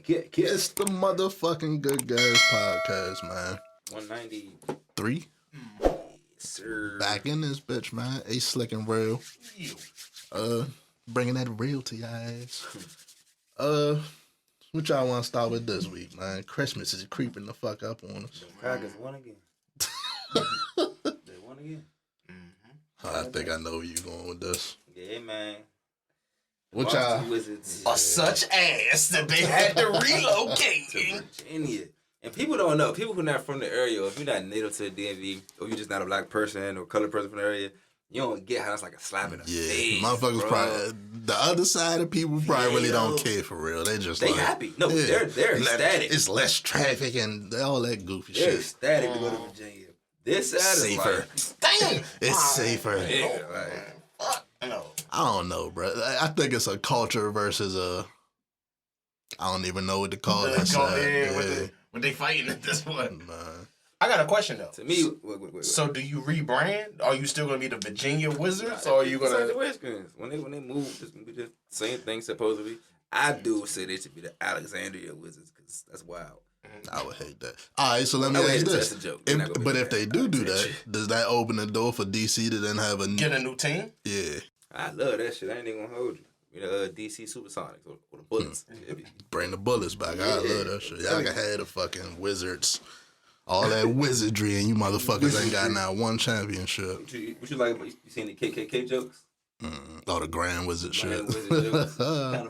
It's the motherfucking Good Guys podcast, man. 193. Yes, sir. Back in this bitch, man. A slick and real. Bringing that real to your ass. What y'all want to start with this week, man? Christmas is creeping the fuck up on us. The Crackers won again. They won again. Mm-hmm. I think I know where you going with this. Yeah, man. What y'all? Wizards are such ass that they had to relocate to Virginia. And people don't know. People who are not from the area, or if you're not native to the DMV, or you're just not a black person or colored person from the area, you don't get how it's like a slap in the face. Motherfuckers bro. probably the other side of people probably really don't care for real. They just happy. No, they're ecstatic. It's less traffic and all that goofy shit. They're ecstatic to go to Virginia. This side safer. Is like, damn, it's safer. Yeah, like, fuck no. I don't know, bro. I think it's a culture versus a. I don't even know what to call that side. What they fighting at this point? Nah. I got a question though. To me, wait. So do you rebrand? Are you still gonna be the Virginia Wizards, or are you gonna the Redskins? When they move, just same thing supposedly. I do say they should be the Alexandria Wizards because that's wild. I would hate that. All right, so let me ask this. That's a joke. But if they do that, does that open the door for DC to then have get a new team? Yeah. I love that shit. I ain't even gonna hold you. You know, DC Supersonics or the Bullets. Bring the Bullets back. I love that shit. Y'all can have the fucking Wizards. All that wizardry and you motherfuckers ain't got now one championship. What you like? You seen the KKK jokes? Oh, the Grand Wizard shit. Kind of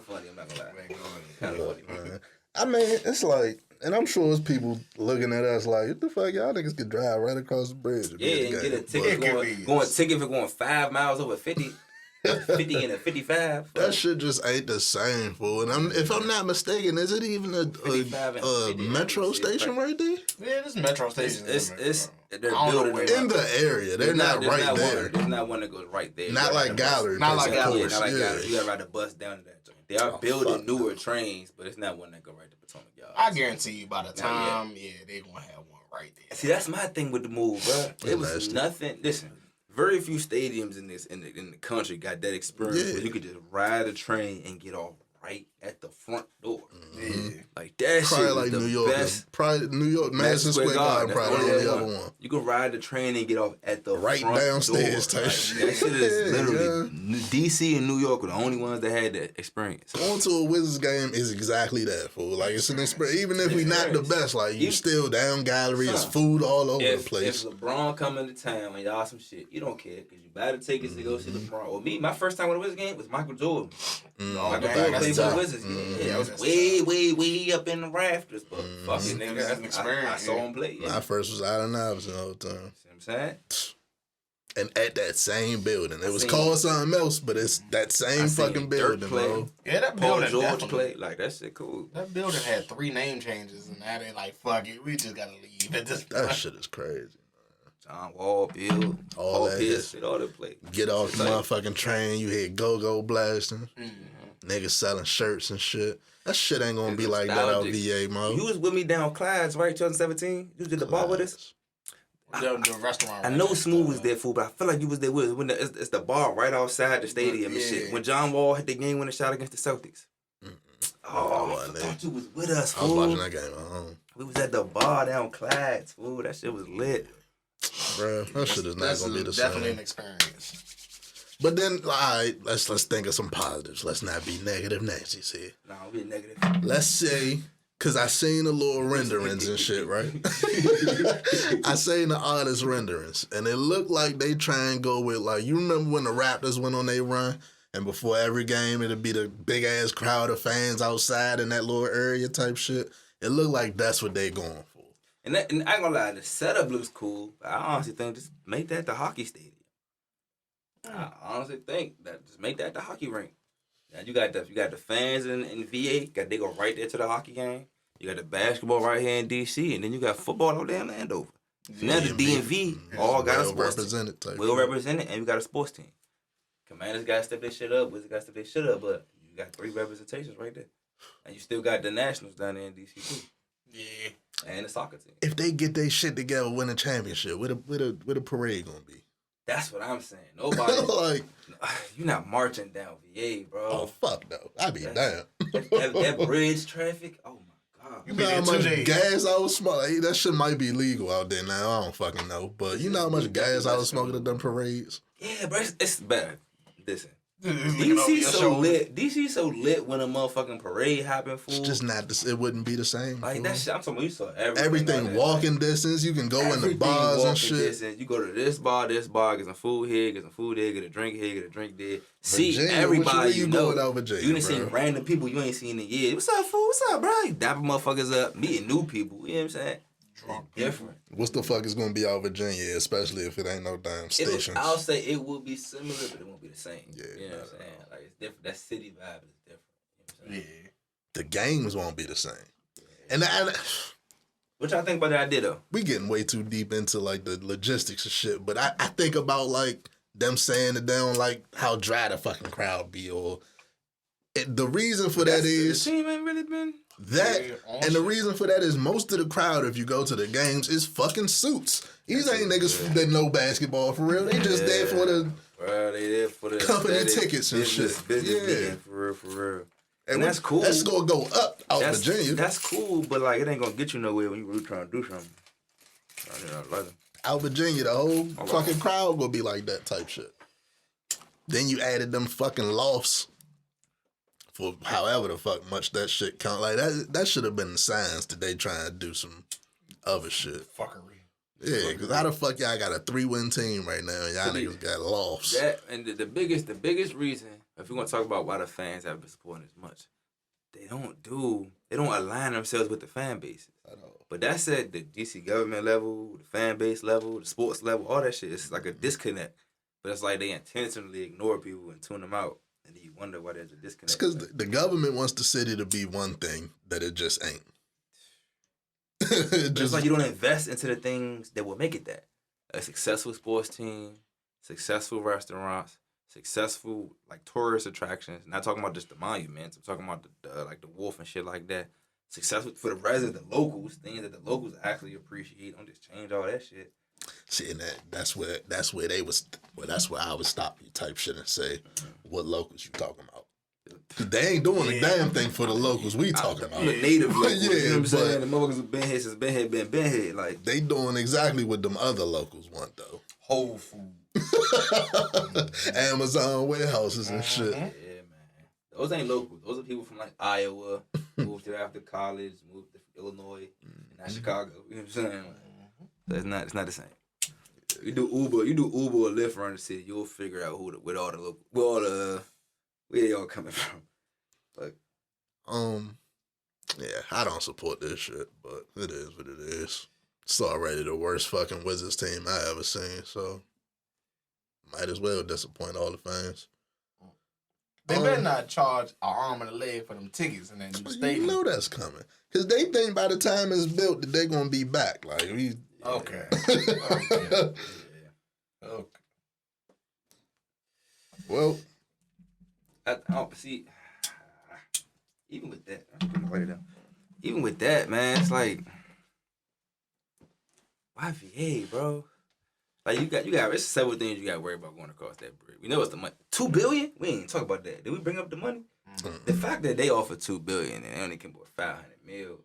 funny, I'm not gonna lie. Kind of funny, man. I mean, it's like, and I'm sure it's people looking at us like, what the fuck, y'all niggas could drive right across the bridge. Yeah, and get a ticket ticket for going 5 miles over 50. 50 and a 55. That shit just ain't the same, fool. And if I'm not mistaken, is it even a metro station right there? Yeah, this metro station. They're building in the area. They're not right there. There's not one that goes right there. Not like Gallery. Not like Gallery. Not like Gallery. You gotta ride the bus down to that joint. They are building newer trains, but it's not one that go right to Potomac Yard. I guarantee you by the time, they gonna have one right there. See, that's my thing with the move, bro. It was nothing. Listen. Very few stadiums in the country got that experience where you could just ride a train and get off right at the front door. Mm-hmm. Like that probably shit was like the New York. best. Probably New York, Madison Square Garden, probably the only other one. You can ride the train and get off at the right front downstairs door. type shit. That shit is literally DC and New York were the only ones that had that experience. Going to a Wizards game is exactly that, fool. Like, it's an experience. Even if we not the best, like, you still down gallery, it's food all over the place. If LeBron come into town and y'all some shit, you don't care because you buy the tickets to go see LeBron. Or me, my first time with a Wizards game was Michael Jordan. Michael Jordan played for the Wizards. Yeah, I was way up in the rafters, but fucking nigga, I saw him play. My first was Allen Iverson the whole time. See what I'm saying? And at that same building. It was called something else, but it's that same fucking building, bro. Yeah, that Paul building George played. Like, that shit cool. That building had 3 name changes, and now they like, fuck it, we just gotta leave at this point. That shit is crazy. John Wall, Bill, all that shit, all that play. Get off the motherfucking train, you hear go-go blasting. Niggas selling shirts and shit. That shit ain't gonna be like that out VA, man. You was with me down Clyde's, right, 2017? You did the bar with us? The restaurant. I know Smooth was there, fool, but I feel like you was there with us. When it's the bar right outside the stadium and shit. When John Wall hit the game-winning shot against the Celtics. Oh, I thought you was with us, fool. I was watching that game at home. We was at the bar down Clyde's, fool. That shit was lit. Bro, that shit is not gonna be the same. Definitely an experience. But then, all right, let's think of some positives. Let's not be negative Nancy's here. No, we negative. Let's say, because I seen the little renderings and shit, right? I seen the artist renderings, and it looked like they try and go with, like, you remember when the Raptors went on their run, and before every game, it'd be the big-ass crowd of fans outside in that little area type shit? It looked like that's what they going for. And I ain't gonna lie, the setup looks cool, but I honestly think just make that the hockey stadium. I honestly think that just make that the hockey rink. Now you got the fans in VA, they go right there to the hockey game. You got the basketball right here in DC, and then you got football out there in Landover. Now the DMV all got a sports team. Well represented, and you got a sports team. Commanders got to step their shit up, Wizards got to step their shit up, but you got 3 representations right there. And you still got the Nationals down there in DC too. Yeah. And the soccer team. If they get their shit together, win a championship, where the parade gonna be? That's what I'm saying. Nobody like you're not marching down VA, bro. Oh fuck no, I be down. that bridge traffic. Oh my You You be know there how 2 much days. gas I was smoking? That shit might be legal out there now. I don't fucking know. But you know how much gas I was smoking at them parades? Yeah, bro, it's better. Listen, Just looking over DC your so shoulder. lit. DC so lit when a motherfucking parade happen, fool. It's just not. It wouldn't be the same. like fool. that shit. I'm talking about you saw everything. out Everything there, walking distance. You can go in the everything bars and walking shit. distance. You go to this bar, get some food here, get some food there, get a drink here, get a drink there. See Virginia, everybody where you know. going out Virginia, You done seen bro? random people you ain't seen in years. What's up, fool? What's up, bro? You dapping motherfuckers up, meeting new people. You know what I'm saying? Drunk Different. What's the fuck is gonna be out Virginia, especially if it ain't no damn stations? I'll say it will be similar, but it won't be the same. Yeah, You know what I'm saying? Like it's different. That city vibe is different. You know what I'm saying? Yeah. The games won't be the same. And What y'all think about that idea though? we getting way too deep into like the logistics of shit. But I think about like them saying that they don't like how dry the fucking crowd be, or the reason for that is the team ain't really been. that, Yeah, on and the shit. reason for that is most of the crowd, if you go to the games, is fucking suits. These ain't niggas that know basketball for real. They just there for the Bro, they there for the company aesthetic, tickets and business, shit. Business Yeah. meeting, for real, for real. and that's cool. That's gonna go up out Virginia. That's cool, but like it ain't gonna get you nowhere when you really trying to do something. Out Virginia, the whole fucking crowd gonna be like that type shit. Then you added them fucking lofts for however the fuck much that shit count. Like that should have been the signs that they trying to do some other shit. Fuckery. Yeah, because how the fuck y'all got a 3-win team right now and y'all niggas got lofts? That and the biggest reason, if we want to talk about why the fans have been supporting as much, they don't align themselves with the fan bases. But that said, the DC government level, the fan base level, the sports level, all that shit, it's like a disconnect. But it's like they intentionally ignore people and tune them out. And you wonder why there's a disconnect. It's because the government wants the city to be one thing that it just ain't. But it's like you don't invest into the things that will make it that. A successful sports team, successful restaurants, successful like tourist attractions. Not talking about just the monuments. I'm talking about the like the Wolf and shit like that. Successful for the residents, the locals, things that the locals actually appreciate. Don't just change all that shit. See, and that's where they was. Well, that's where I would stop you type shit and say, what locals you talking about? 'Cause they ain't doing a damn thing for the locals we talking about. The native locals, Yeah, you know what I'm saying? but- The motherfuckers have been here since been here. Like They doing exactly what them other locals want though. Whole food. Amazon warehouses and shit. yeah, man. Those ain't locals. Those are people from like Iowa, moved here after college, moved to Illinois, and now Chicago. You know what I'm saying? So it's not the same. You do Uber or Lyft around the city, you'll figure out where they all coming from. Like, Yeah, I don't support this shit, but it is what it is. It's already the worst fucking Wizards team I ever seen, so might as well disappoint all the fans. They better not charge an arm and a leg for them tickets in that new You stadium. know that's coming. Because they think by the time it's built that they're going to be back. Like, we... Okay. yeah. Okay. Well, I don't see. Even with that, even with that, man, it's like YVA, bro. Like you got. It's several things you got to worry about going across that bridge. We know it's the money. $2 billion. We ain't talk about that. Did we bring up the money? Mm-hmm. The fact that they offered $2 billion and they only came up with 500 mil.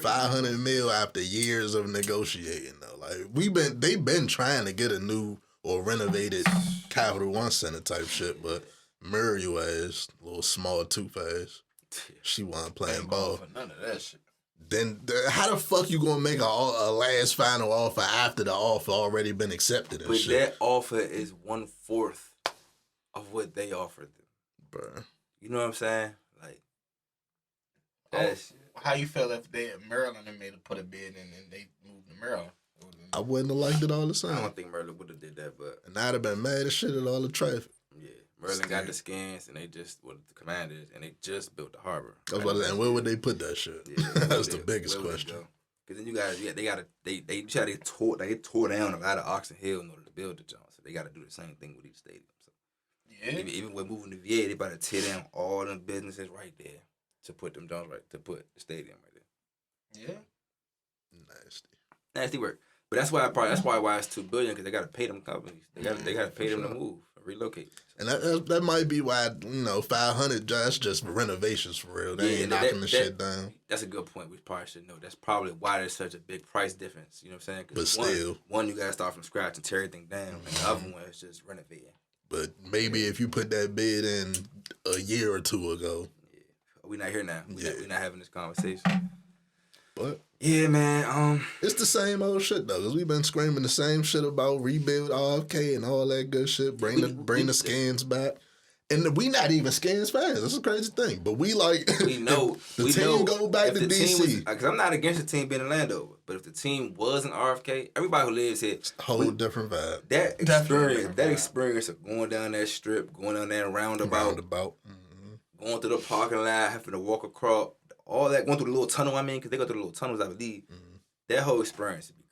500 mil after years of negotiating, though. Like, they've been trying to get a new or renovated Capital One Center type shit, but Muriel ass, little small two-face, she wasn't playing Ain't going ball. for none of that shit. Then how the fuck you gonna make a last final offer after the offer already been accepted and But shit? that offer is 1/4 of what they offered them. Bruh. You know what I'm saying? Like that shit. How you feel if Maryland had made to put a bid in and they moved to Maryland? I wouldn't have liked it all the I same. don't think Merlin would have did that, but And I'd have been mad as shit at all the traffic. yeah, Merlin got the skins and they just the commanders and they just built the harbor. I was about to say, and where would they put that shit? Yeah, That's the biggest question. Because then you guys, they tore down a lot of Oxon Hill in order to build the Jones. So they got to do the same thing with each stadium. So Yeah. even with moving to VA, they about to tear down all them businesses right there to put them Jones to put the stadium right there. Yeah. Nasty work. But that's why it's $2 billion because they got to pay them companies. They got to pay them to move for relocate. And that might be why, 500, that's just renovations for real. They ain't knocking the shit down. That's a good point. We probably should know. That's probably why there's such a big price difference. You know what I'm saying? But still. One, you got to start from scratch and tear everything down. And the other one is just renovating. But maybe if you put that bid in a year or two ago. Yeah. We're not here now. We're not having this conversation. But. Yeah, man. It's the same old shit though, because we've been screaming the same shit about rebuild RFK and all that good shit. Bring the skins back, and we not even skins fans. That's a crazy thing, but we like. We know the team go back to DC. Because I'm not against the team being in Landover, but if the team was in RFK, everybody who lives here, whole different vibe. That experience of going down that strip, going down that roundabout, going through the parking lot, having to walk across. All that, going through the little tunnel, because they go through the little tunnels, I believe. That whole experience would be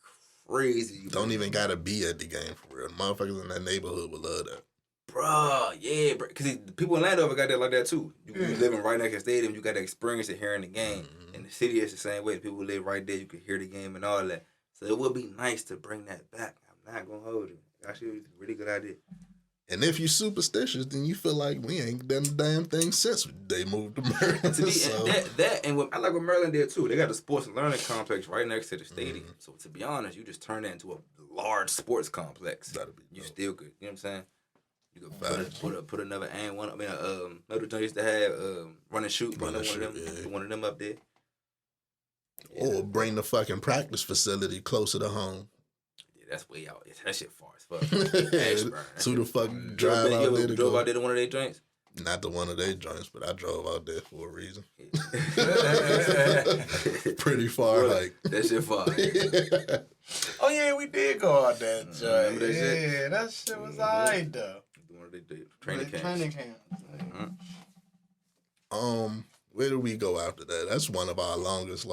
crazy. Don't even got to be at the game for real. Motherfuckers in that neighborhood would love that. Bruh, yeah, because the people in Landover got that like that too. You living right next to the stadium, you got to experience it hearing the game. In the city, it's the same way. People who live right there, you could hear the game and all that. So it would be nice to bring that back. I'm not going to hold you. Actually, it's a really good idea. And if you superstitious, then you feel like we ain't done the damn thing since they moved to Maryland. And I like what Maryland did too. They got the sports and learning complex right next to the stadium. So to be honest, you just turn that into a large sports complex. You still could, you know what I'm saying? You could put another and one. I mean, Notre Dame used to have run and shoot. One of them up there. Yeah. Or bring the fucking practice facility closer to home. That's way out. That shit far as fuck. So the fuck drive out there to drove go. out there to one of their joints? Not to one of their joints, but I drove out there for a reason. Pretty far hike. That shit far. Oh yeah, we did go out that joint. That shit? Yeah, that shit was alright though. One of their training camps. Where do we go after that? That's one of our longest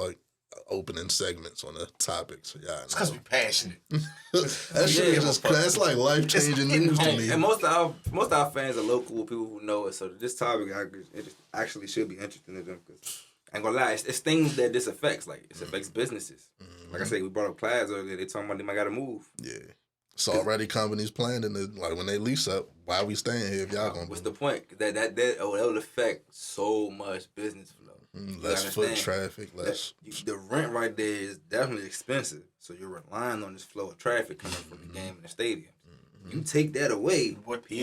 opening segments on the topics. Yeah, it's because we passionate. That shit is just that's like life changing news to me. And most of our fans are local people who know it. So this topic, it actually should be interesting to them because I ain't gonna lie, it's things that this affects. Like it affects businesses. Like I said, we brought up Clydes earlier. They talking about they might gotta move. Yeah. It's already companies planning it. Like when they lease up, why are we staying here if y'all gonna? What's the point? That will affect so much business flow. Less foot traffic, less. The rent right there is definitely expensive. So you're relying on this flow of traffic coming from the game and the stadium. You take that away.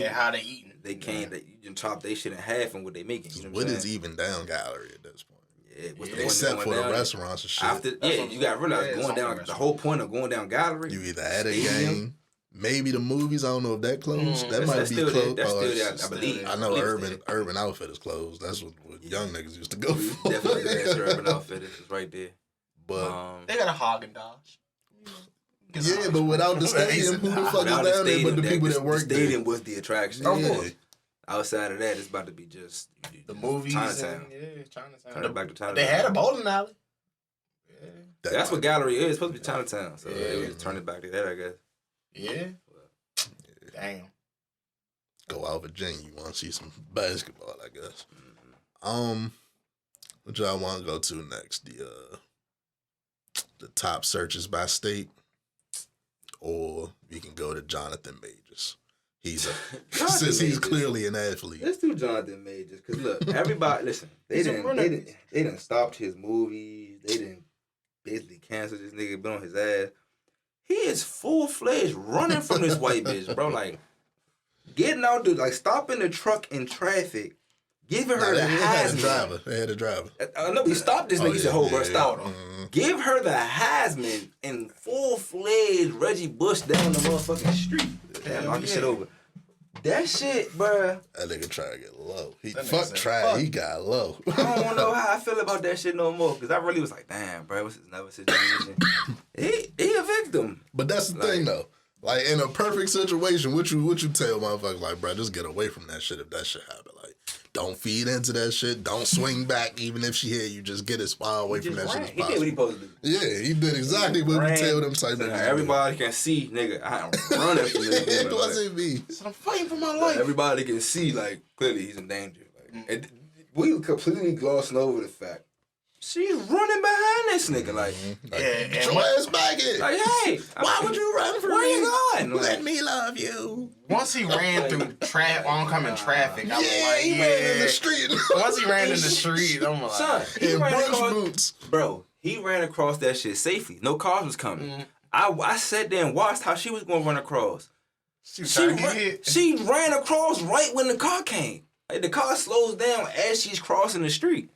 How they eating? They can't. They, you can chop their shit in half and what they making. You know what is even down gallery at this point? Yeah, except for the restaurants and shit. You got to realize going down. The whole point of going down gallery. You either at a game. Maybe the movies, I don't know if that closed. That might be closed. That's still there, I believe. I know Urban Outfitters closed. That's what young niggas used to go for. Definitely that's Urban Outfitters. It's right there. But they got a Haagen-Dazs. Yeah, but without the stadium, who the fuck is down there but the people that work there? The stadium was the attraction. Yeah. Outside of that, it's about to be just the movies. Chinatown. Chinatown. Turn it back to Chinatown. They had a bowling alley. Yeah. That's what gallery is. It's supposed to be Chinatown. So they just turn it back to that, I guess. Yeah. Damn. Go out Virginia. You want to see some basketball, I guess. What y'all want to go to next? The top searches by state, or we can go to Jonathan Majors. He's he's clearly an athlete. Let's do Jonathan Majors because look, everybody listen. They didn't stopped his movies. They didn't basically cancel this nigga, been on his ass. He is full-fledged running from this white bitch, bro. Like, getting out there, like, stopping the truck in traffic, giving her the Heisman. They had a driver. No, he stopped this nigga. He said, hold, bro, stop. Give her the Heisman in full-fledged Reggie Bush down the motherfucking street. Damn, knock this shit over. That shit, bruh. That nigga tried to get low. He got low. I don't know how I feel about that shit no more. Because I really was like, damn, bro, what's another situation? he a victim. But that's the thing, though. Like, in a perfect situation, what you tell motherfuckers, like, bro, just get away from that shit if that shit happen. Like, don't feed into that shit. Don't swing back even if she hit you. Just get as far away from that shit as possible. He did what he supposed to do. Yeah, he did exactly what we tell them type of niggas. Everybody can see, nigga, I'm running from this. It wasn't me. So I'm fighting for my life. Everybody can see, like, clearly he's in danger. Like, and we completely glossing over the fact she's running behind this nigga like, Get your ass back in. like, hey, Why would you run from where me? you going? Let Like, me love you. Once he ran through oncoming traffic, I was Yeah, like, he ran in the street. Once he ran in the street, I'm like, son, he in ran brunch across, boots. bro. He ran across that shit safely. No cars was coming. I sat there and watched how she was gonna run across. she was trying to get hit. She ran across right when the car came. Like, the car slows down as she's crossing the street.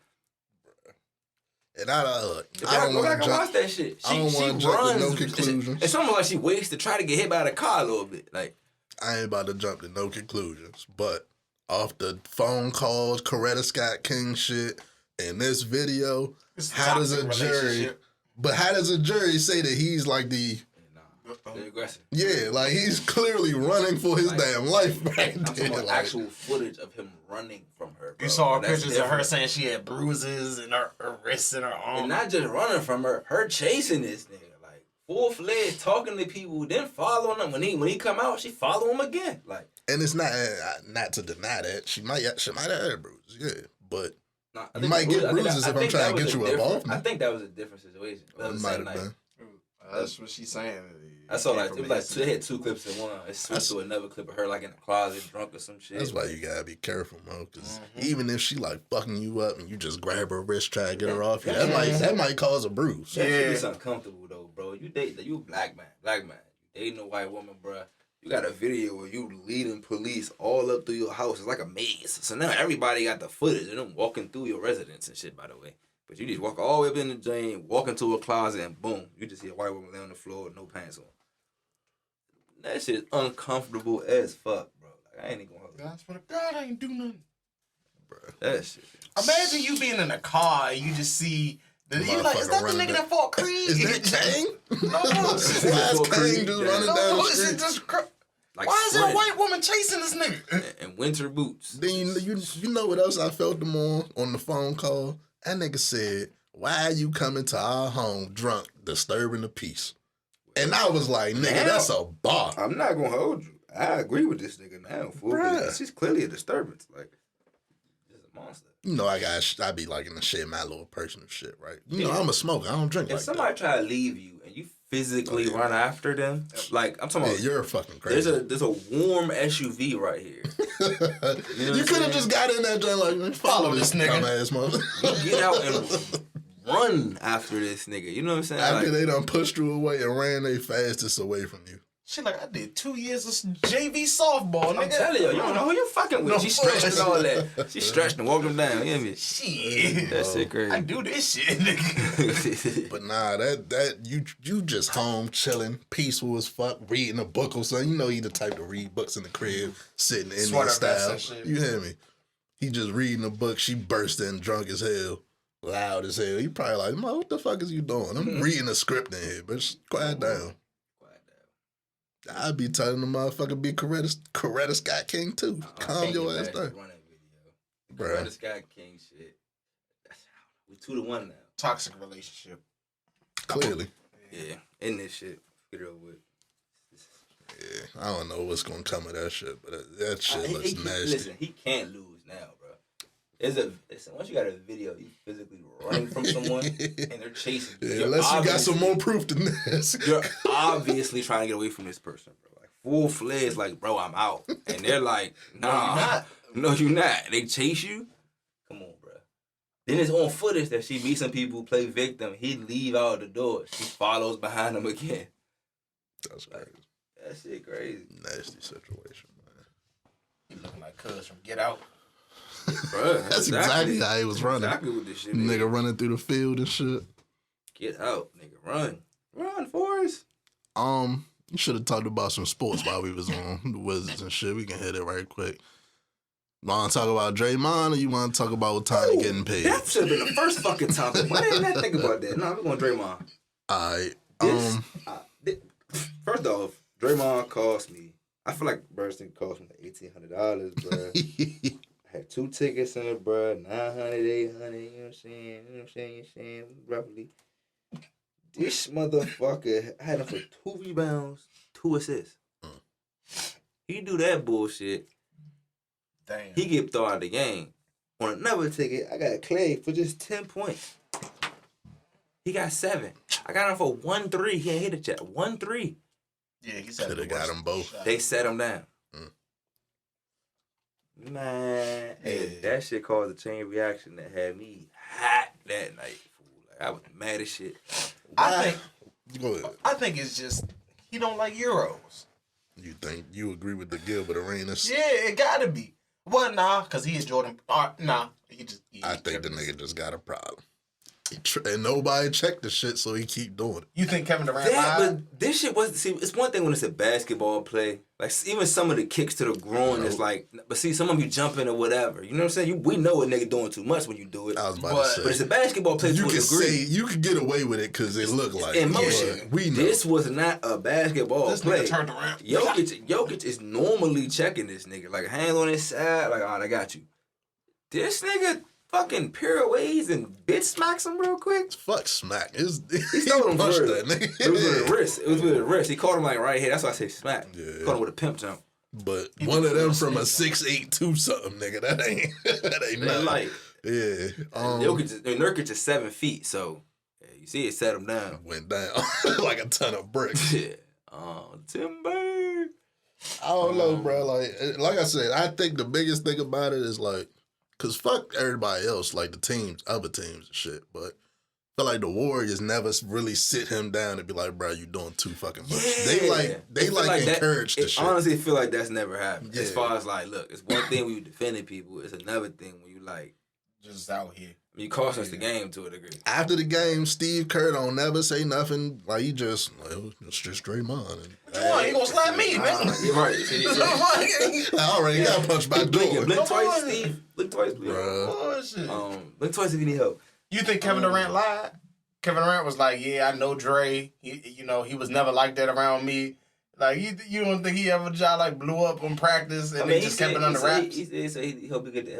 And I don't Go want back and to watch jump. that shit. I don't wanna jump to no conclusions. It's almost like she waits to try to get hit by the car a little bit. Like, I ain't about to jump to no conclusions. But off the phone calls, Coretta Scott King shit, and this video, It's how does a toxic jury? relationship. But how does a jury say that he's like the? they're aggressive. Yeah, like he's clearly running for his Like, damn life right I'm talking there. about Like, actual footage of him running from her. Bro. You saw That's pictures of her different. saying she had bruises in her wrists and her arms. And not just running from her chasing this nigga. Like, full-fledged, talking to people, then following him. When he come out, she follow him again. Like, and it's not to deny that she might have had bruises, yeah, but nah, You might get bruises if I'm trying to get you involved, man. I think that was a different situation. That it was might the same have night. been. That's what she's saying. I saw like it was like they had two clips in one. It switched to another clip of her like in the closet, drunk or some shit. That's why you gotta be careful, man. Because even if she like fucking you up and you just grab her wrist, try to get her off you, that might cause a bruise. That should be something comfortable though, bro. You a black man. You dating a white woman, bro. You got a video where you leading police all up through your house. It's like a maze. So now everybody got the footage of them walking through your residence and shit, by the way. But you just walk all the way up in the drain, walk into a closet, and boom, you just see a white woman lay on the floor with no pants on. That shit is uncomfortable as fuck, bro. Like, I ain't even gonna hold you. I swear to God, I ain't do nothing. That shit. Imagine you being in a car and you just see. You like, is that the nigga that fought Creed? Is that Kang? No. Why is Kang just running down the is it street? just Like, why is there a sprinting. white woman chasing this nigga? And winter boots. Then you know what else I felt them on the phone call? That nigga said, "Why are you coming to our home drunk, disturbing the peace?" And I was like, "Nigga, Now- that's a bar." I'm not gonna hold you. I agree with this nigga now. Fool, Bruh. she's clearly a disturbance. Like, she's a monster. You know, I be like in the shit, my little personal shit, right? You know, I'm a smoker. I don't drink If like somebody that. try to leave you and you physically run after them, like I'm talking Yeah, about, you're fucking crazy. there's a warm SUV right here. You could have just got in that joint like, follow this nigga. Dumbass motherfucker. Get out and run after this nigga. You know what I'm saying? After Like, they done pushed you away and ran they fastest away from you. She like, I did 2 years of JV softball, nigga. I'm telling you, you don't know who you fucking with. No She stretched and bullshit. all that. She stretched and walked them down. You hear me? Shit. That shit crazy. I do this shit, nigga. But nah, that you just home chilling, peaceful as fuck, reading a book or something. You know he the type to read books in the crib, sitting in Sweater his vest style. and shit. You hear me? He just reading a book. She burst in drunk as hell, loud as hell. He probably like, "Ma, what the fuck is you doing? I'm reading a script in here, bitch. Quiet down." I'd be telling the motherfucker be Coretta Scott King too. Calm your ass down. Bruh. Coretta Scott King shit. We 2-1 now. Toxic relationship. Clearly. Yeah, in this shit. Get it over with. Yeah, I don't know what's gonna come of that shit, but that shit looks He- nasty. Listen, he can't lose now, bro. Listen, once you got a video, you physically running from someone and they're chasing you. Yeah, unless you got some more proof than this. You're obviously trying to get away from this person, bro. Like full fledged, like, bro, I'm out. And they're like, nah, no, you're not. They chase you. Come on, bro. Then it's on footage that she meets some people, play victim. He leave out the door. She follows behind him again. That's crazy. That shit crazy, Nasty situation, man. You looking like Cuz from Get Out. bro. That's exactly how he was running. Exactly what this shit is. Nigga running through the field and shit. Get out, nigga. Run, Forrest. You should have talked about some sports while we was on the Wizards and shit. We can hit it right quick. Want to talk about Draymond or you want to talk about Otani getting paid? That should have been the first fucking topic. Why didn't I think about that? No, we're going Draymond. Alright. First off, Draymond cost me. I feel like Burston cost me like $1,800, bro. I had 2 tickets in it, bro. 900, 800. You know what I'm saying? You know what I'm saying? Roughly. This motherfucker had him for 2 rebounds, 2 assists. He do that bullshit. Damn. He get thrown out of the game. On another ticket, I got Clay for just 10 points. He got 7. I got him for 1-3. He ain't hit it yet. 1-3. Yeah, he said Could have got them both. They set him down. Mm. Man, hey, that shit caused a chain reaction that had me hot that night. Fool. Like, I was mad as shit. Go ahead. I think it's just he don't like Euros. You think you agree with the Gilbert Arenas? Yeah, it gotta be. Well, nah, cause he is Jordan. Nah, I think the nigga just got a problem. And nobody checked the shit, so he keep doing it. You think Kevin Durant That, lied? but this shit was, see, it's one thing when it's a basketball play. Like, even some of the kicks to the groin is like, but see, some of you jumping or whatever. You know what I'm saying? We know a nigga doing too much when you do it. I was about to say. But it's a basketball play to You a can degree. say, you can get away with it because it looked like In it. motion. But we know. This was not a basketball This play. nigga turned around. Jokic is normally checking this nigga. Like, hand on his side, like, all right, I got you. This nigga fucking pirouettes and bitch smacks him real quick. Fuck smack. He stole him punched for that real. nigga. It was with a wrist. It was with a wrist. He caught him like right here. That's why I say smack. Yeah. Caught him with a pimp jump. But one of them from a 6'8" 2 something, nigga. That ain't Man, nothing. like, Yeah. Nurkic is 7 feet, so yeah, you see it set him down. Went down like a ton of bricks. Yeah. Timber. I don't know, bro. Like I said, I think the biggest thing about it is like, cause fuck everybody else, like the teams, other teams and shit. But I feel like the Warriors never really sit him down and be like, bro, you doing too fucking much. Yeah. They encourage the shit. Honestly, feel like that's never happened. Yeah. As far as like, look, it's one thing when you defending people. It's another thing when you like, Just out here. you cost us the game to a degree. After the game, Steve Kerr don't never say nothing. Like he just, it's just Draymond. Come on, you gonna slap me, man? You're right. I already got punched by Jordan. Blink twice, on. Steve. Blink twice, please. Bullshit. Blink twice if you need help. You think Kevin Durant lied? Kevin Durant was like, "Yeah, I know Dre. He was never like that around me. Like, you don't think he ever just like blew up on practice and they just kept it under wraps?" He said he hope he get the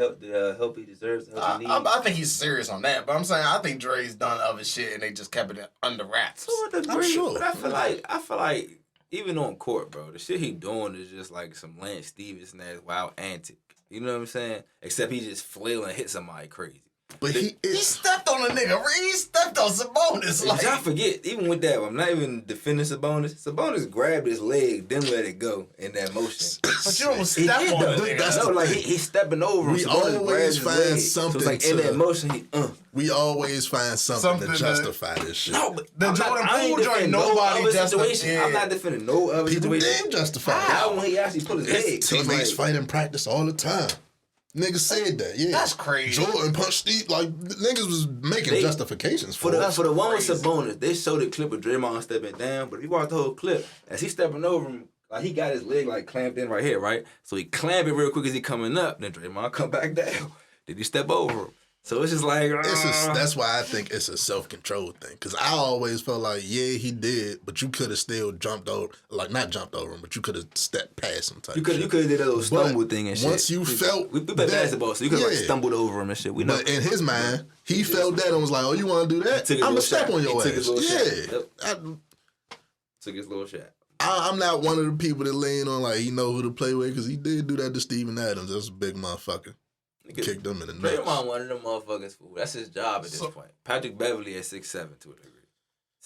help he deserves, the help he needs. I think he's serious on that, but I'm saying I think Dre's done other shit and they just kept it under wraps. To a degree, I'm sure. but I feel like even on court, bro, the shit he doing is just like some Lance Stevenson ass wild antic. You know what I'm saying? Except he just flail and hit somebody crazy. But He stepped on a nigga. He stepped on Sabonis. Like, y'all forget, even with that, I'm not even defending Sabonis. Sabonis grabbed his leg, then let it go in that motion. But you don't He step did on though. the nigga. That's No, the like thing. he's stepping over him. We Sabonis always grabs his find leg. something So it's like in to- that motion, he we always find something to Something justify this shit. No, but The I'm not- Jordan I ain't Poole joint, defending nobody other justified- situation. yeah. I'm not defending no other People situation. did justify How it. when he actually put his leg? So it's Teammates like, fight in practice all the time. Niggas said that, yeah. That's crazy. Jordan punched Steve, like, niggas was making They- justifications for For it. the one with crazy. Sabonis, they showed the clip of Draymond stepping down, but if you watch the whole clip, as he stepping over him, like he got his leg like clamped in right here, right? So he clamp it real quick as he coming up, then Draymond come back down. Then he step over him. So it's just like That's why I think it's a self-control thing. Because I always felt like, yeah, he did, but you could have still jumped over, like not jumped over him, but you could have stepped past him type you could shit. have did a little stumble But thing and shit. once you felt we play that- basketball, so you could have like yeah. stumbled over him and shit. We know. But in his mind, he felt that and was like, oh, you want to do that? He took his I'm going to little step shot. on your He took his ass. little Yeah. shot. Yep. Took his little shot. I'm not one of the people that lean on like he know who to play with because he did do that to Steven Adams. That's a big motherfucker. Kicked him in the nuts. Draymond one of them motherfuckers. Fool. That's his job at this So- point. Patrick Beverly at 6'7" to a degree.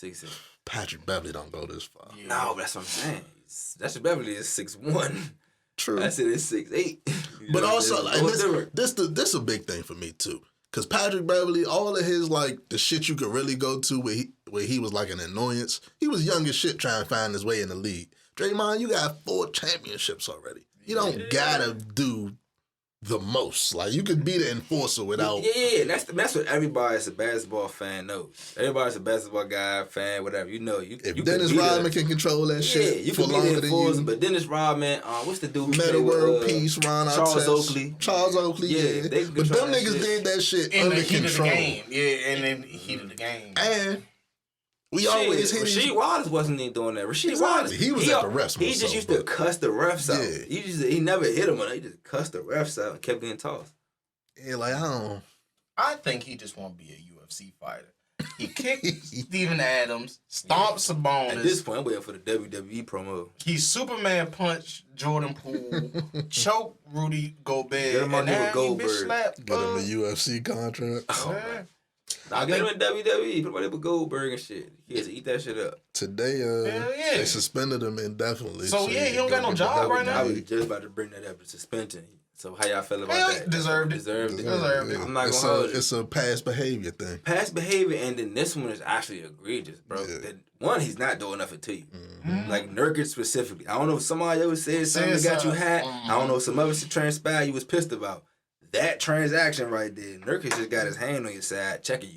6'6". Patrick Beverly don't go this far. No, that's what I'm saying. Patrick Beverly is 6'1". True. I said it's 6'8". But also, like, different. this a big thing for me too. Cause Patrick Beverly, all of his like the shit you could really go to where he was like an annoyance. He was young as shit trying to find his way in the league. Draymond, you got 4 championships already. You don't gotta do the most. Like you could be the enforcer without. Yeah. That's what everybody that's a basketball fan knows. Everybody's a basketball guy, fan, whatever. You know, If you Dennis could be Rodman can control that yeah, shit you for could be longer the than enforcer, you. but Dennis Rodman, what's the dude? who Meta played with, World Peace, Ron Charles Artest, Oakley. Charles Oakley, yeah. they can But control them that niggas shit. did that shit In under the heat control. of the game. Yeah, and in the heat of the game. And we Shit, always hit Rasheed Wallace wasn't even doing that. Rasheed Exactly. Wallace, He was at the refs He more just so, used to but- cuss the refs out. Yeah. He never hit him on it. He just cussed the refs out and kept getting tossed. Yeah, like I don't. I think he just want to be a UFC fighter. He kicked Steven Adams, stomped Sabonis. At this point, I'm waiting for the WWE promo. He Superman punched Jordan Poole, choked Rudy Gobert, Get him out and there now with he Goldberg. bitch slapped. Get him a UFC contract. Oh, Yeah. I get him in WWE. Put him with Goldberg and shit. He has to eat that shit up. Today, Hell yeah. they suspended him indefinitely. So, yeah, he don't got no job right now. I was just about to bring that up. The suspension. So how y'all feel about Hell, that? deserved it. Deserved it. Deserved it. I'm not gonna hold you. It's a past behavior thing. Past behavior, and then this one is actually egregious, bro. Yeah. That one, he's not doing nothing to you. Mm-hmm. Like Nurkic specifically. I don't know if somebody ever said something that got you hot. I don't know if some other shit transpired you was pissed about. That transaction right there, Nurkic just got his hand on your side, checking you.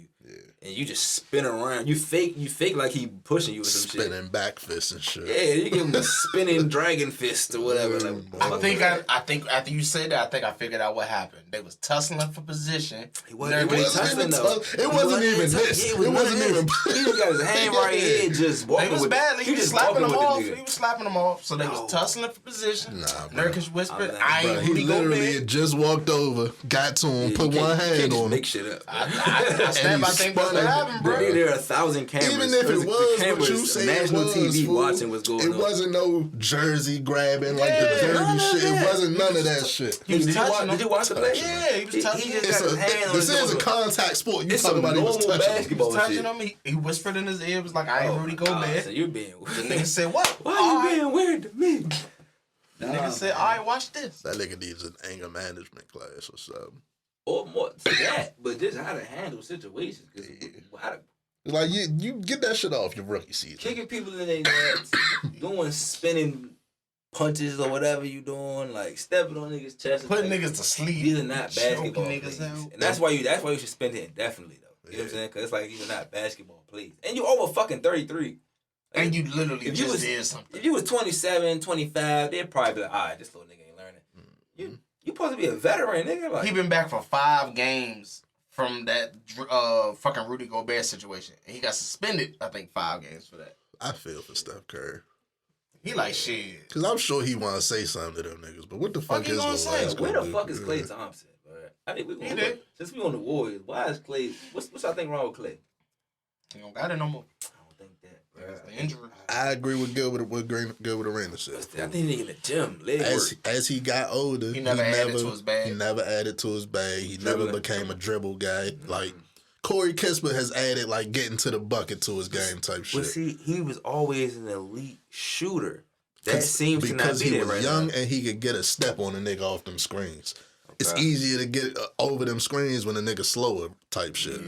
And you just spin around. You fake like he pushing you or some shit. Spinning back fists and shit. Yeah, you give him a spinning dragon fist or whatever. Like, I think after you said that, I think I figured out what happened. They was tussling for position. He wasn't tussling though. It wasn't even this. It wasn't even. He just got his hand right here, just walking. They was with, badly. He was slapping them off. He He was slapping them off. So they was tussling for position. Nah, bro. Nurkic whispered, Bro, "I Bro, ain't he Rudy literally Gobert." had just walked over, got to him, put one hand on him. Make shit up. I stand by think that's what happened, Bro, bro. there are 1,000 cameras. Even if it was what you cameras, say it national was, TV fool, watching what's going it on. wasn't no jersey grabbing like the Yeah, dirty none of shit. that. It wasn't none of that shit. He was Did touching you watch the play? Yeah, he was touching He him. just got his hand on This his is a shoulder. contact sport. You It's talking some about he was normal touching him. basketball. He was touching shit. him. He whispered in his ear. It was like, "I ain't Rudy Gobert." So you're being The nigga said, "What?" Why are you being weird to me? The nigga said, "All right, watch this." That nigga needs an anger management class or something. Or more to that, but just how to handle situations. Because how to It's like you get that shit off your rookie season. kicking people in their nuts, doing spinning punches or whatever you doing, like stepping on niggas' chest, Putting like, niggas to sleep. these are not choking basketball niggas plays, out. and that's why you should spend it indefinitely though. You know what I'm saying? Because it's like these are not basketball plays, and you over fucking 33. Like, And you literally if you just was- did something. if you was 27, 25, they'd probably be like, all right, this little nigga ain't learning. You supposed to be a veteran, nigga. Like, He been back for 5 games from that fucking Rudy Gobert situation. And he got suspended, I think, 5 games for that. I feel for Steph Curry. He like, shit. Because I'm sure he want to say something to them niggas, but what the fuck he is gonna the say? last where gonna the do? fuck is Klay Yeah. Thompson, bro? I think we He gonna did. since we on the Warriors. Why is Klay? What's I think wrong with Klay? He don't got it no more. I don't think that, bro. That's the injury. I agree with Gilbert Arena said. I think he in the gym, leg work. As he got older, He never added to his bag. He never added to his bag. He never Dribbling. became a dribble guy. Like Corey Kispert has added like getting to the bucket to his game type shit. But see, he was always an elite shooter. That seems to not because be he there was right young now. and he could get a step on a nigga off them screens. It's Okay. easier to get over them screens when a nigga slower type shit.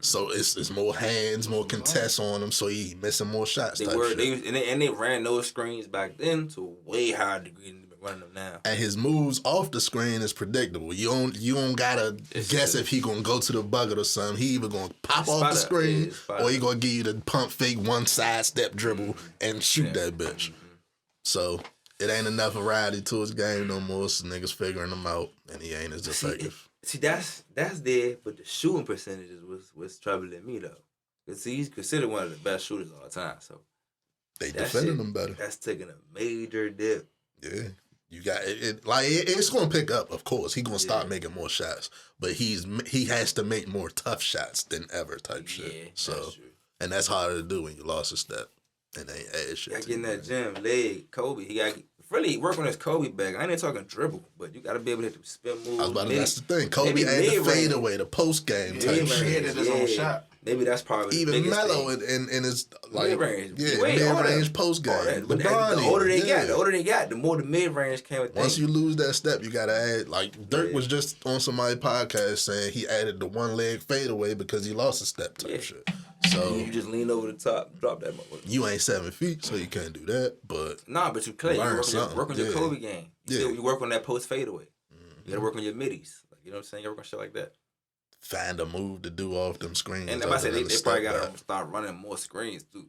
So it's more hands, more contests on him, so he missing more shots They type were shit. they ran those screens back then to a way higher degree than they're running them now. And his moves off the screen is predictable. You don't gotta guess if he gonna go to the bucket or something. He either gonna pop off the Spot up, screen yeah, spot or up. he gonna give you the pump fake one side step dribble and shoot that bitch. So it ain't enough variety to his game no more. So niggas figuring him out, and he ain't as effective. See, that's there, but the shooting percentages was troubling me though. Cause he's considered one of the best shooters of all time. So They that defending shit- him better. That's taking a major dip. Yeah. You got it. It's gonna pick up, of course. He gonna start making more shots, but he has to make more tough shots than ever type shit. Yeah, So, that's true. and that's harder to do when you lost a step and they ain't add shit. Got to to get in you. that gym, leg, Kobe. He got really work on his Kobe back. I ain't even talking dribble, but you got to be able to hit the spin moves. I was about to. maybe- That's the thing. Kobe maybe had the mid-range. fadeaway, the post game type Mid-range, shit. Created his own shot. Maybe that's probably the Even biggest Melo thing. and his like Mid-range. yeah, Wait, all mid range that. post All that. game. But the older they got, the more the mid range came with Once things. you lose that step, you gotta add. Like Dirk was just on somebody's podcast saying he added the one leg fadeaway because he lost a step type Yeah. shit. So You just lean over the top, drop that motherfucker. you ain't 7 feet, so you can't do that. But Nah, but you play. You Learn work something. on your Yeah. Kobe game. You work on that post fadeaway. You gotta work on your middies. Like, you know what I'm saying? You work on shit like that. find a move to do off them screens. And I said other they than probably step gotta back. start running more screens too.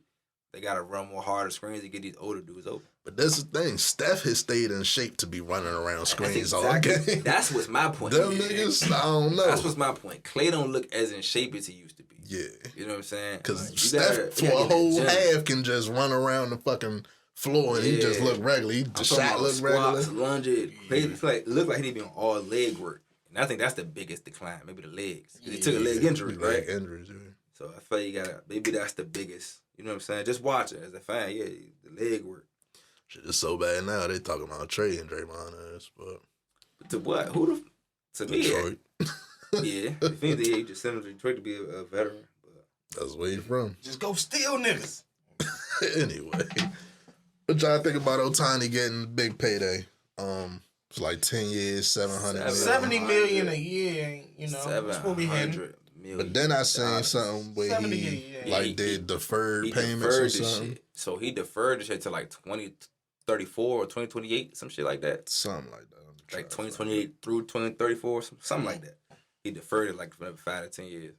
They gotta run more harder screens to get these older dudes open. But that's the thing. Steph has stayed in shape to be running around screens all exactly- game. That's what's my point. Them Yeah. niggas, I don't know. That's what's my point. Clay don't look as in shape as he used to be. Yeah. You know what I'm saying? Because Like, you Steph, gotta- for you a gotta get in whole the gym. half, can just run around the fucking floor and he just Yeah. look regular. He I'm just talking shot about look squats, regular. lunges. It looked like he need to be on all leg work. And I think that's the biggest decline. Maybe the legs. 'Cause he took a leg injury, Leg right? injuries, yeah. So I feel you gotta. Maybe that's the biggest. You know what I'm saying? Just watch it as a fan. Yeah, the leg work. Shit is so bad now. They talking about trading Draymond ass, but But to what? Who the? To me, Detroit. Yeah, if anything, he just sent him to Detroit to be a veteran. But That's where he from. Just go steal niggas. Anyway, what y'all think about Ohtani getting big payday? It's like 10 years, 700 million. 70 million a year, ain't, you know, that's what we had. 700 million. But then I seen something where 70 he a year. like did deferred he payments deferred or this something. shit. So he deferred the shit to like 2034 or 2028, some shit like that. Something like that. Like 2028 through 2034, something like that. He deferred it like for 5 to 10 years.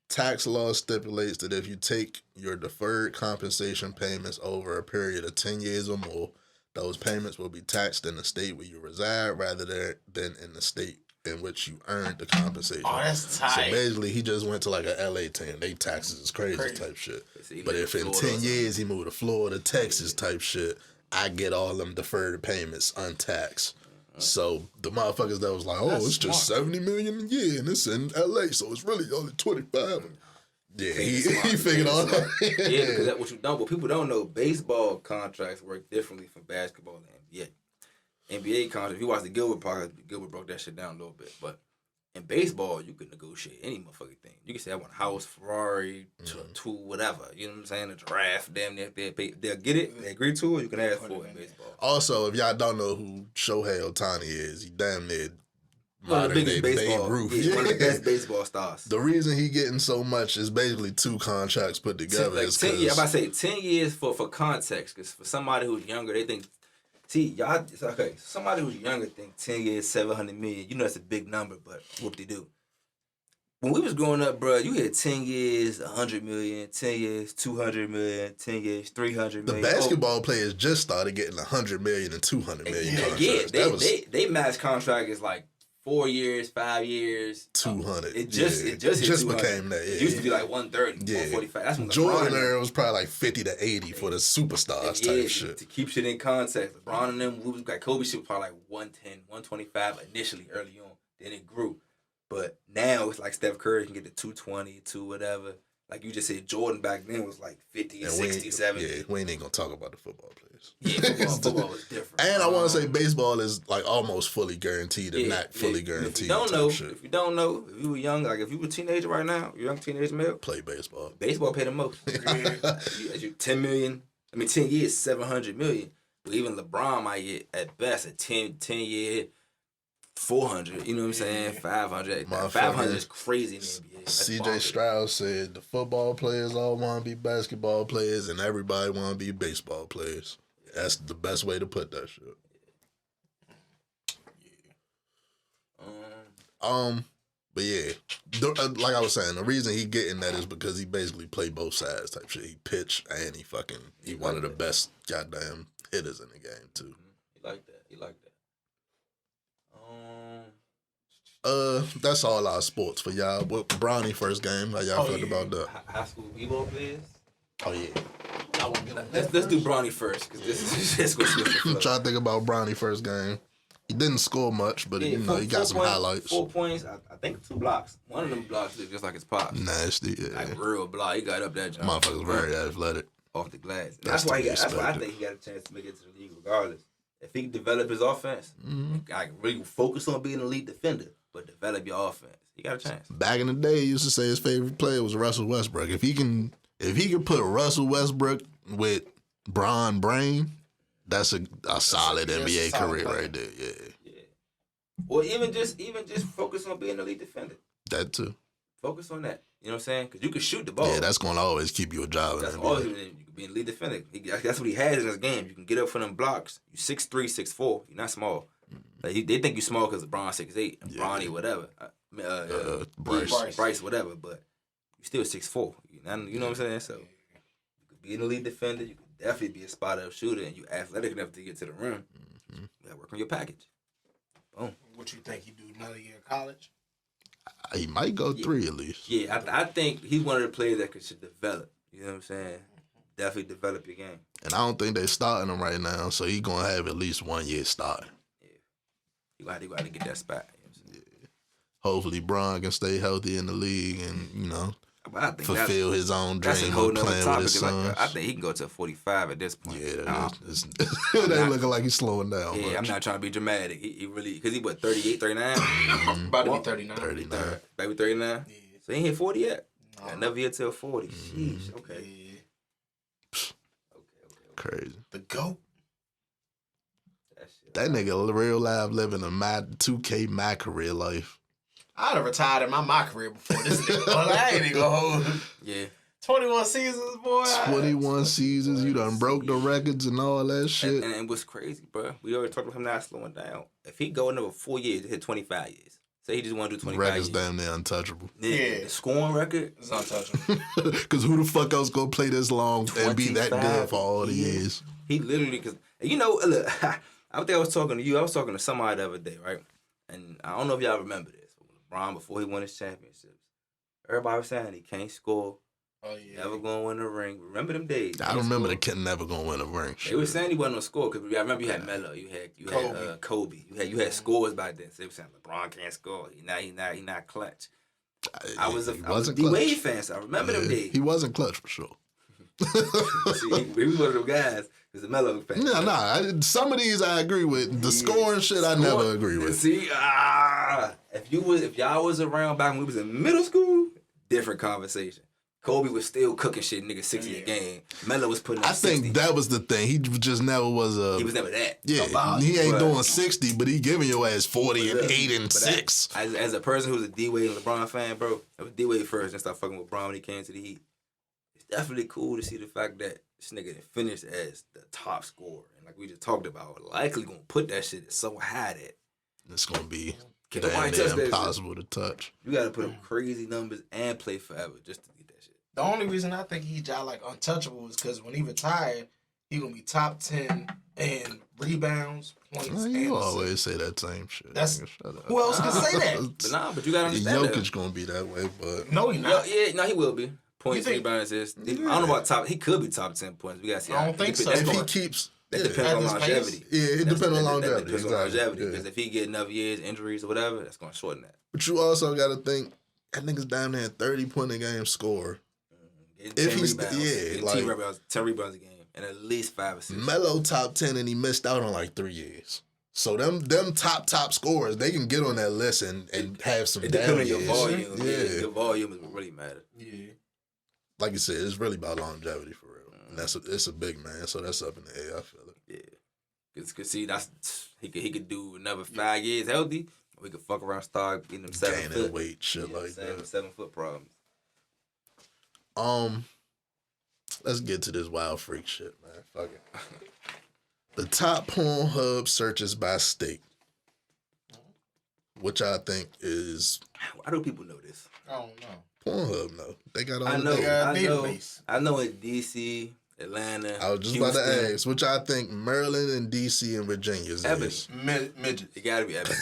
Tax law stipulates that if you take your deferred compensation payments over a period of 10 years or more, those payments will be taxed in the state where you reside rather than in the state in which you earned the compensation. Oh, that's tight. So basically, he just went to like a LA team. They taxes is crazy type shit. But if in 10 years he moved to Florida, Texas type shit, I get all them deferred payments untaxed. So the motherfuckers that was like, oh, That's it's just smart. 70 million a year and it's in LA, so it's really only 25. Yeah, he Smart. figured all that. Yeah, because that's what you don't. What people don't know, baseball contracts work differently from basketball and NBA. NBA contracts, if you watch the Gilbert podcast, Gilbert broke that shit down a little bit. But in baseball, you can negotiate any motherfucking thing. You can say, I want a house, Ferrari, to whatever. You know what I'm saying? A giraffe, damn near. They'll get it, they agree to it, you can ask for it in baseball. Also, if y'all don't know who Shohei Ohtani is, he damn near One of the modern biggest day baseball, Babe Ruth. yeah, one of the best baseball stars. The reason he getting so much is basically 2 contracts put together. Like is 10 years, I'm about 'cause- to say 10 years for context, because for somebody who's younger, they think, see, y'all, it's okay, somebody who's younger think 10 years, 700 million, you know that's a big number, but whoop-de-do. When we was growing up, bro, you had 10 years, 100 million, 10 years, 200 million, 10 years, 300 the million. basketball players just started getting 100 million and 200 million Yeah, contracts. yeah, That was they max contract is like 4 years, 5 years. 200. It just yeah. hit 200. became that. Yeah. It used to be like 130, Yeah. 145. That's when Jordan LeBron era was probably like 50 to 80 for the superstars yeah, type shit. to keep shit in context. LeBron and them, we was like Kobe shit was probably like 110, 125 initially early on. Then it grew. But now it's like Steph Curry can get to 220, whatever. Like you just said, Jordan back then was like 50, And 60, 70. Yeah, we ain't even gonna talk about the football players. Yeah, football was different. And I want to say baseball is like almost fully guaranteed and not fully If guaranteed. you don't type know, shit. if you don't know, if you were young, like if you were a teenager right now, young teenager male, Play baseball. baseball pay the most. As you 10 million, 10 years, 700 million. But even LeBron might get at best a 10 year, 400. You know what I'm saying? 500. Motherfucker. 500 is crazy in the NBA. That's CJ bonkers. Stroud said the football players all want to be basketball players and everybody want to be baseball players. That's the best way to put that shit. But yeah, like I was saying, the reason he getting that is because he basically played both sides type shit. He pitched and he one of the best goddamn hitters in the game too. He like that. He like that. That's all our sports for y'all. What Bronny first game? How y'all felt about that? High school b-ball players. Oh yeah. Let's do Bronny first because this is just what I'm trying to think about Bronny first game. He didn't score much, but he got some highlights. 4 points. I think 2 blocks. One of them blocks looked just like his pops. Nasty, yeah. Like real block. He got up that jump. Motherfucker's very athletic. Off the glass. And That's that's why to be that's why I expected. think he got a chance to make it to the league regardless. If he can develop his offense, like really focus on being an elite defender, but develop your offense, he got a chance. Back in the day, he used to say his favorite player was Russell Westbrook. If he can put Russell Westbrook with Bron Brain, that's a solid NBA solid career player. right there. Yeah, Or even just focus on being an elite defender. that too. Focus on that. You know what I'm saying? Because you can shoot the ball. Yeah, that's gonna always keep you a job. That's in all the he NBA. you can be a lead defender. That's what he has in his game. You can get up for them blocks. You 6'3", 6'4". You're not small. Like they think you small because LeBron 6'8", and Bronny whatever. Bryce whatever. But you still 6'4". You know what I'm saying? So you could be an elite defender. You could definitely be a spot up shooter, and you athletic enough to get to the rim. You gotta work on your package. Boom. What you think he do another year of college? He might go 3 at least. Yeah, I think he's one of the players that should develop. You know what I'm saying? Definitely develop your game. And I don't think they're starting him right now, so he gonna have at least 1 year start. You got to get that spot. You know what I'm saying? Hopefully, Bron can stay healthy in the league, and But I think fulfill his own that's a dream whole of nother playing with his topic. sons. I think he can go to 45 at this point. Yeah, it ain't looking like he's slowing down. Yeah, much. I'm not trying to be dramatic. He really, because he what, 38, 39? About to be 39. 39. Maybe 39? Yeah. So he ain't hit 40 yet? Nah. Another year till 40. Sheesh, okay. Yeah. Okay. Crazy. The GOAT. That nigga real life living a 2K my career life. I'd have retired in my career before this nigga. Well, I ain't even gonna hold it. Yeah. 21 seasons, boy. 21 seasons, you done broke the records and all that shit. And what's crazy, bro, we already talked about him not slowing down. If he go another 4 years, he hit 25 years. Say he just want to do 25 Records years. damn near untouchable. Yeah. The scoring record, It's untouchable. Because who the fuck else gonna play this long and be that good for all the years? he literally, because, you know, look, I think I was talking to you. I was talking to somebody the other day, right? And I don't know if y'all remember this. LeBron, before he won his championships, everybody was saying he can't score. Oh, yeah. Never gonna win a ring. Remember them days? I remember the kid never gonna win a ring. They were saying he wasn't gonna score because I remember you had Melo, you had Kobe, you had scores back then. So they were saying LeBron can't score. He not clutch. I was a D-Wade fan, so I remember them days. He wasn't clutch for sure. See, he was one of them guys. He was a Melo fan. Some of these I agree with. The scoring shit I never agree with. See, if y'all was around back when we was in middle school, different conversation. Kobe was still cooking shit, nigga, 60 a game. Melo was putting up 60. I think that was the thing. He just never was a... He was never that. Yeah, he ain't doing 60, but he giving your ass 40 and 8 and 6. As a person who's a D-Wade and LeBron fan, bro, I was D-Wade first and started fucking with LeBron when he came to the Heat. It's definitely cool to see the fact that this nigga finished as the top scorer. And like we just talked about, likely gonna put that shit so high that it's gonna be can damn nobody touch near that impossible to touch. You gotta put up crazy numbers and play forever just to get that shit. The only reason I think he's like untouchable is because when he retired, he gonna be top 10 in rebounds, points, Well, and you assists. always say that same shit. That's- Nigga, shut up. Who else can say that? But you gotta understand Jokic that. gonna be that way, but No, he not. He will be. Points, You think- rebounds, assists. I don't know about top. He could be top 10 points. We gotta see. I don't think so. That's if he gonna- keeps... That Yeah, depends At on this longevity. pace? yeah, it depends on longevity. That depends on Exactly. longevity. Yeah. Because if he get enough years, injuries or whatever, that's gonna shorten that. But you also got to think, that nigga's down there 30-point-a-game score. Getting If 10 he's- rebounds, yeah, getting like- 10 rebounds a game, and at least 5 assists. Melo top 10 and he missed out on like 3 years. So them top scorers, they can get on that list and have some It down depends on your years. volume. Yeah. Your volume is what really matter. Yeah. Like you said, it's really about longevity for real. And it's a big man, so that's up in the air, I feel it. Yeah. Cause see, he could do another 5 years healthy. Or he could fuck around, start getting them 7 Gaining foot weight, shit like that. 7 foot problems. Let's get to this wild freak shit, man. Fuck it. The top Pornhub searches by state, which I think is Why do people know this? I don't know. Pornhub. No, they got all I the know, data. database. I know in DC, Atlanta. I was just about to ask, which I think Maryland and DC and Virginia is. Midget. It gotta be Evan.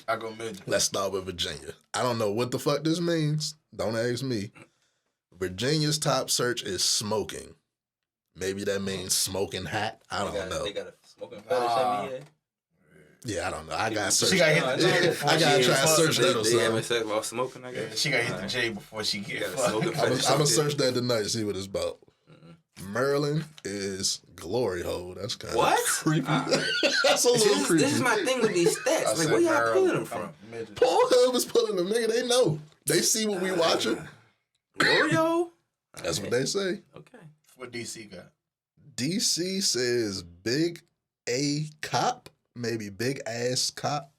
I go midget. Let's start with Virginia. I don't know what the fuck this means. Don't ask me. Virginia's top search is smoking. Maybe that means smoking hot. I don't know. They got a smoking fetish every year. Yeah, I don't know. I got search. She got hit the J I before gotta she try get to search fucked. that or They having something. sex while smoking, I Yeah, guess. she got hit the J before she get got a fucked. smoking I'm fetish. gonna search that tonight, see what it's about. Maryland is glory hole. That's kind of What? creepy. Alright. That's a little creepy. This is my thing with these stats. I Like, said where y'all Maryland. pulling them from? Midget. Pornhub is pulling them, nigga. They know. They see what we watching. Oreo? That's what they say. Okay. What DC got? DC says big A cop, maybe big ass cop.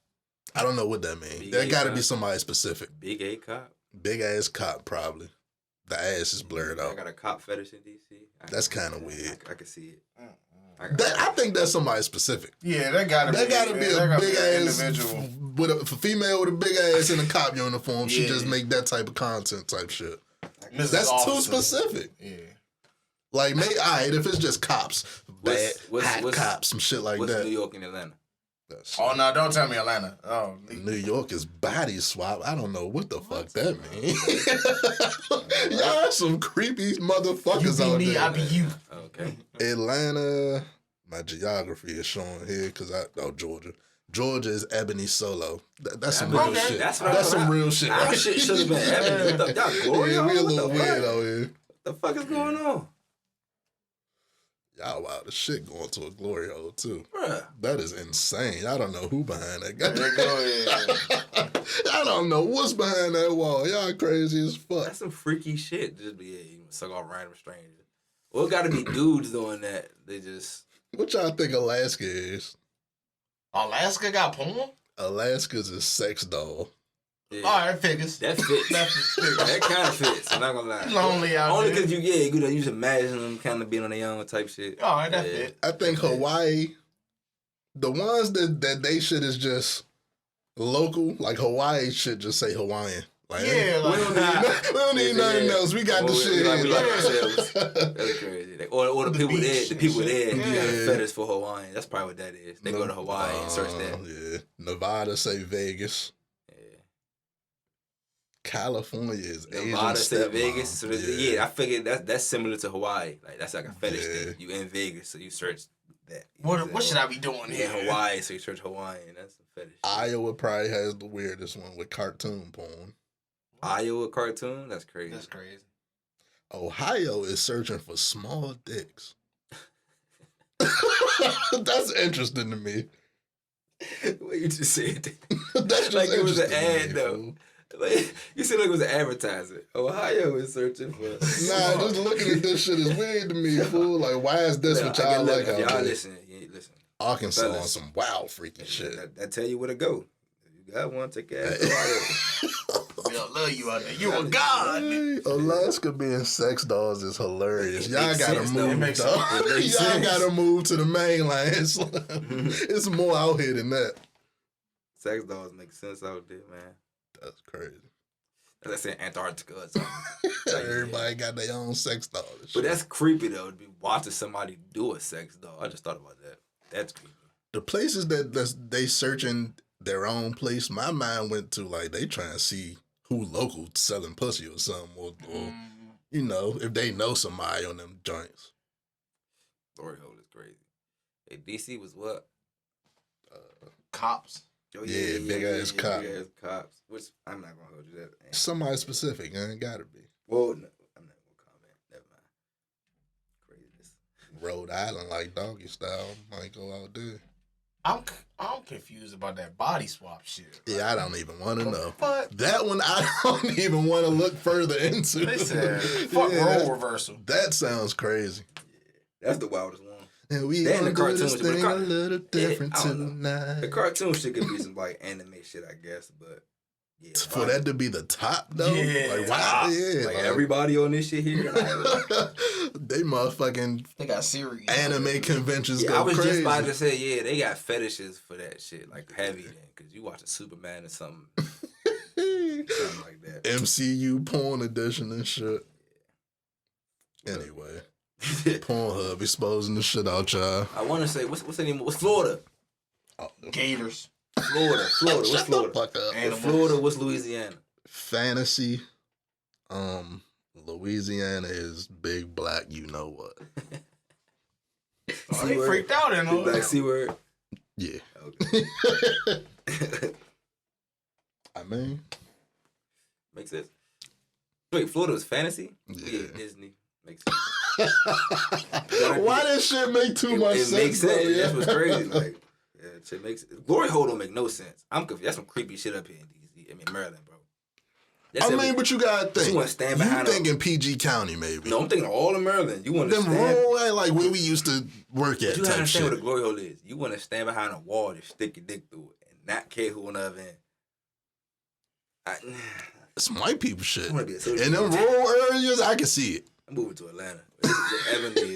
I don't know what that means. Big That A got to cop. be somebody specific. Big A cop. Big ass cop, probably. The ass is blurred I out. got a cop fetish in DC. That's kinda weird. I can see it. I think that's somebody specific. Yeah, that gotta That gotta be a big ass individual. with a female with a big ass in a cop uniform. She Yeah. just make that type of content type shit. Mrs. That's too Officer. specific. Yeah. Like, alright, if it's just cops, bad, hot what's- cops, some shit like What's that. New York and Atlanta? That's- Oh no! Don't tell me Atlanta. Oh, New York is body swap. I don't know what the fuck that means. Y'all some creepy you motherfuckers be out me, there. I be you. Okay. Atlanta, my geography is showing here because Georgia. Georgia is Ebony Solo. That's some Okay. real shit. That's That's some real shit. Our shit should have been Ebony. What the, y'all glory Yeah, hole? we a What little the fuck? weird out here. What the fuck is going on? Y'all wild as shit going to a glory hole too. Bruh. That is insane. I don't know who behind that guy. There go, yeah. I don't know what's behind that wall. Y'all crazy as fuck. That's some freaky shit. Just be, yeah, you suck off random strangers. Well, it got to be dudes doing that. They just. What y'all think Alaska is? Alaska got porn? Alaska's a sex doll. Yeah. All right, figures. That fits. Figures. That kind of fits. I'm not gonna lie. Lonely out Only there. because you just imagine them kind of being on their own type shit. All right, that Yeah. fit. I think Hawaii, the ones that they shit is just local. Like Hawaii should just say Hawaiian. Like, Yeah, we don't need, we don't need nothing Yeah. else. We got the Well, shit we like here. ourselves. That's crazy. Like, or the The people there, beach the people and there, shit. you got a Yeah. fetish for Hawaiian. That's probably what that is. They go to Hawaii and search that. Yeah. Nevada say Vegas. Yeah. California is Nevada Asian say stepmom. Vegas. So yeah, I figured that's similar to Hawaii. Like that's like a fetish Yeah. thing. You in Vegas, so you search that. You What should I be doing in here? Hawaii, so you search Hawaiian. That's a fetish. Iowa probably has the weirdest one with cartoon porn. Iowa cartoon. That's crazy. That's crazy. Ohio is searching for small dicks. That's interesting to me. What you just said. That's just Like it was an interesting to ad me, though. fool. Like, you said like it was an advertisement. Ohio is searching for. Nah, just looking at this shit is weird to me, fool. Like, why is this what y'all like out Y'all there? listen, you listen. Arkansas on Fellas. some wild freaky shit. That tell you where to go. If you got one, take your ass to Ohio. We don't love you out there. You a god. Hey, Alaska being sex dolls is hilarious. It Y'all makes gotta sense, though. move, It makes dog. sense. It makes Y'all sense. gotta move to the mainland. It's more out here than that. Sex dolls make sense out there, man. That's crazy. As I said, Antarctica or something. Like, Everybody got their own sex doll. and But shit. that's creepy though, to be watching somebody do a sex doll. I just thought about that. That's creepy. The places that they searching their own place. My mind went to like they trying to see who local selling pussy or something, or you know if they know somebody on them joints. Glory hole is crazy. Hey, DC was what? Cops. Oh, Yeah, big ass cop. Big ass cops. Which I'm not gonna hold you that. Somebody specific, ain't gotta be. Well, no, I'm not gonna comment. Never mind. Craziness. Rhode Island, like doggy style, might go out there. I'm confused about that body swap shit. Yeah, I don't even want to know. But That one, I don't even want to look further into. they said fuck Yeah, role reversal. That sounds crazy. That's the wildest one. And we That and gonna the do this cartoons, but thing a little different I don't know. tonight. The cartoon shit could be some like anime shit, I guess, but yeah. For that to be the top though, Yeah. like wow, yeah, Like everybody on this shit here. Like, they motherfucking They got series. anime conventions yeah, I go was crazy. just about to say, yeah, they got fetishes for that shit, like heavy then, because you watch a Superman or something like that. MCU porn edition and shit. Anyway, Pornhub exposing the shit out y'all. I want to say, what's the name? What's Florida? Oh, Gators. Florida. What's Shut Florida? the fuck up. And- Florida. What's Louisiana? Fantasy. Louisiana is big black. You know what? Oh, they freaked out in Big black there. C word. Yeah. Okay. I mean, Makes sense. Wait, Florida was fantasy? Yeah. Disney. Makes sense. why this shit make too much It sense? makes bro? sense. Yeah. That's what's crazy. Like, yeah, shit makes Glory hole don't make no sense. I'm confused. That's some creepy shit up here in DC. I mean Maryland, bro. That's I every- mean, but you gotta think. You wanna stand You behind a- thinking PG County maybe? no, I'm thinking all of Maryland. You want to Them stand. rural, like where we used to work at You type understand what a shit. glory hole is? You want to stand behind a wall to stick your dick through it and not care who on the other end. Some white people shit. I wanna be a social In them media- rural areas, I can see it. I'm moving to Atlanta. Ebony,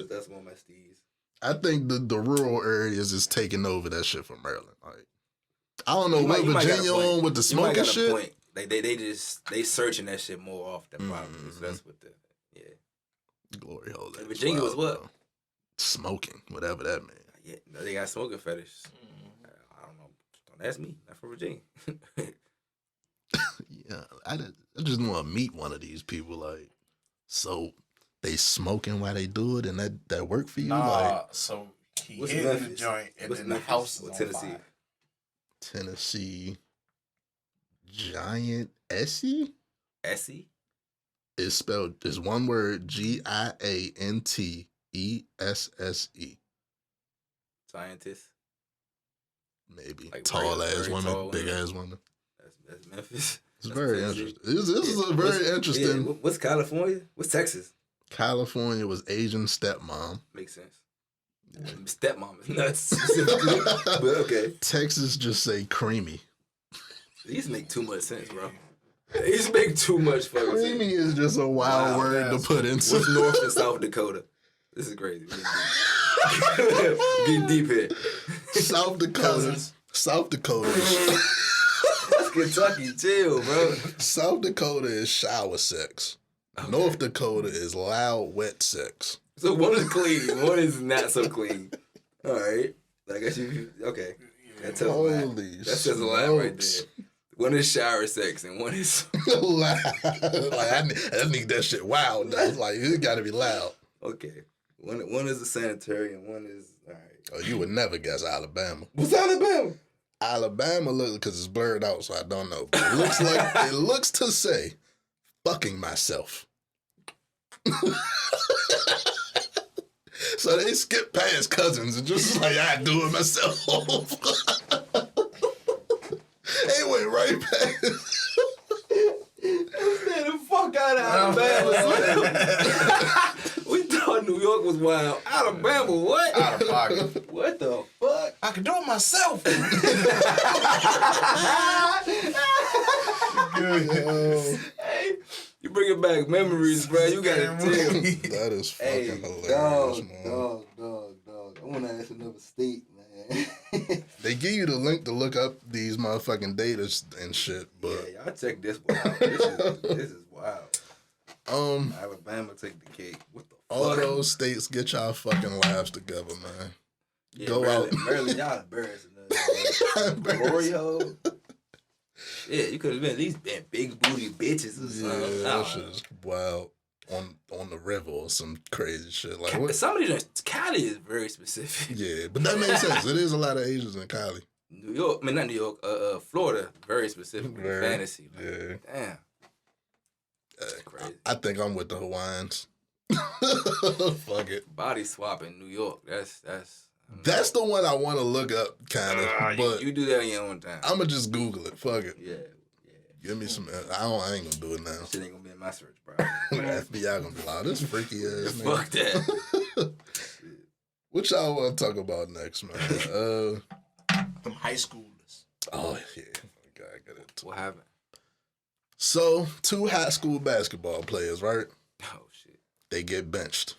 that's one of my steeds. I think the rural areas is taking over that shit from Maryland. Like, I don't know You what might got a Virginia point. on with the You might smoking got a shit. point. They searching that shit more often probably. So that's what the Glory hole. And Virginia was what? bro. Smoking, whatever that means. yeah. They got smoking fetish. I don't know. Don't ask me. Not from Virginia. Yeah, I just want to meet one of these people. Like, so they smoking while they do it, and that work for you? Nah, Like, so he What's hit in the Memphis? joint and What's then the Memphis? house is Or on Tennessee? fire. Tennessee Giant Essie Essie? is spelled is one word GIANTESSE. Scientist? Maybe Like tall very, ass very women, tall big women. ass women. That's Memphis. It's That's very Tennessee. interesting. This is a very interesting. Yeah, what's California? What's Texas? California was Asian stepmom. Makes sense. Yeah. Stepmom is nuts specifically, but okay. Texas just say creamy. These make too much sense, bro. These make too much fucking Creamy sense. is just a wild Wow, word to put into. What's North and South Dakota? This is crazy. Get deep here. South Dakota. Cousins. South Dakota. That's Kentucky. Chill, bro. South Dakota is shower sex. Okay. North Dakota is loud, wet sex. So one is clean, one is not so clean. All right. I guess you okay. That tells a lot. Holy That says a lot right smokes. there. One is shower sex and one is Loud. Like I need that shit wild though. Like it gotta be loud. okay. One is a sanitary and one is all right. Oh, you would never guess Alabama. What's Alabama? Alabama looks because it's blurred out, so I don't know. But it looks like it looks to say fucking myself. So they skip past cousins and just like I do it myself. They went right past. Stay the fuck out of Alabama. We thought New York was wild. Alabama, what? Out of pocket. What the fuck? I can do it myself. Hey, you bringing back memories, bro. You got to tell. That is fucking Hey, hilarious, dog. man. I want to ask another state, man. They give you the link to look up these motherfucking data and shit, but Yeah, y'all check this one out. This is wild. Alabama take the cake. What the all fuck? those states get y'all fucking lives together, man. Yeah, go Maryland, out. Maryland, y'all embarrassing us. Glory hole. Yeah, you could have been at least been big booty bitches or Yeah, something. that shit is wild. On the river or some crazy shit. Like what? Some of these, Cali is very specific. Yeah, but that makes sense. It is a lot of Asians in Cali. New York, I mean not New York, Florida, very specific. Very, Fantasy. Like, yeah. Damn. That's crazy. I think I'm with the Hawaiians. Fuck it. Body swap in New York. That's That's the one I want to look up, kind of. But you do that on your own time. I'm gonna just Google it. Fuck it. Yeah. Give me some. I ain't gonna do it now. Shit ain't gonna be in my search, bro. The FBI gonna be like, this freaky ass nigga. Fuck that. What y'all want to talk about next, man? Them high schoolers. Oh yeah, I gotta get into it. What happened? So 2 high school basketball players, right? Oh shit. They get benched,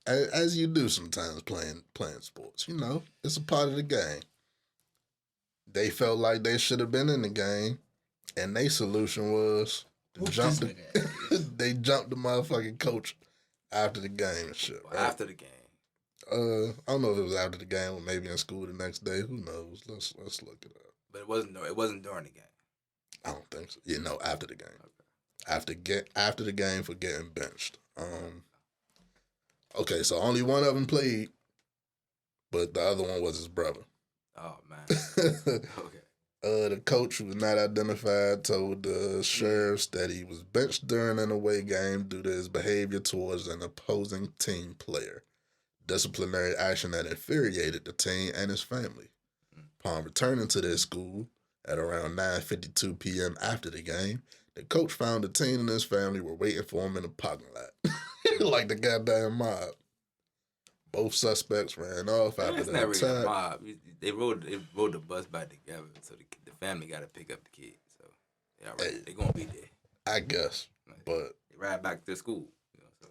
as you do sometimes playing sports. You know, it's a part of the game. They felt like they should have been in the game, and their solution was to Whoop jump this the. They jumped the motherfucking coach after the game and shit. Well, Right? after the game. I don't know if it was after the game or maybe in school the next day. Who knows? Let's look it up. But it wasn't during the game. I don't think so. Yeah, no, after the game. Okay. After the game for getting benched. Okay, so only one of them played, but the other one was his brother. Oh man. Okay. The coach, who was not identified, told the sheriffs that he was benched during an away game due to his behavior towards an opposing team player. Disciplinary action that infuriated the team and his family. Upon returning to their school at around 9:52 p.m. after the game, the coach found the team and his family were waiting for him in the parking lot. Like the goddamn mob. Both suspects ran off after It's that not really a time. mob. They rode the bus back together, so the family got to pick up the kids. So yeah, right. Hey. They're gonna be there. I guess. Like, But they ride back to school. You know, so.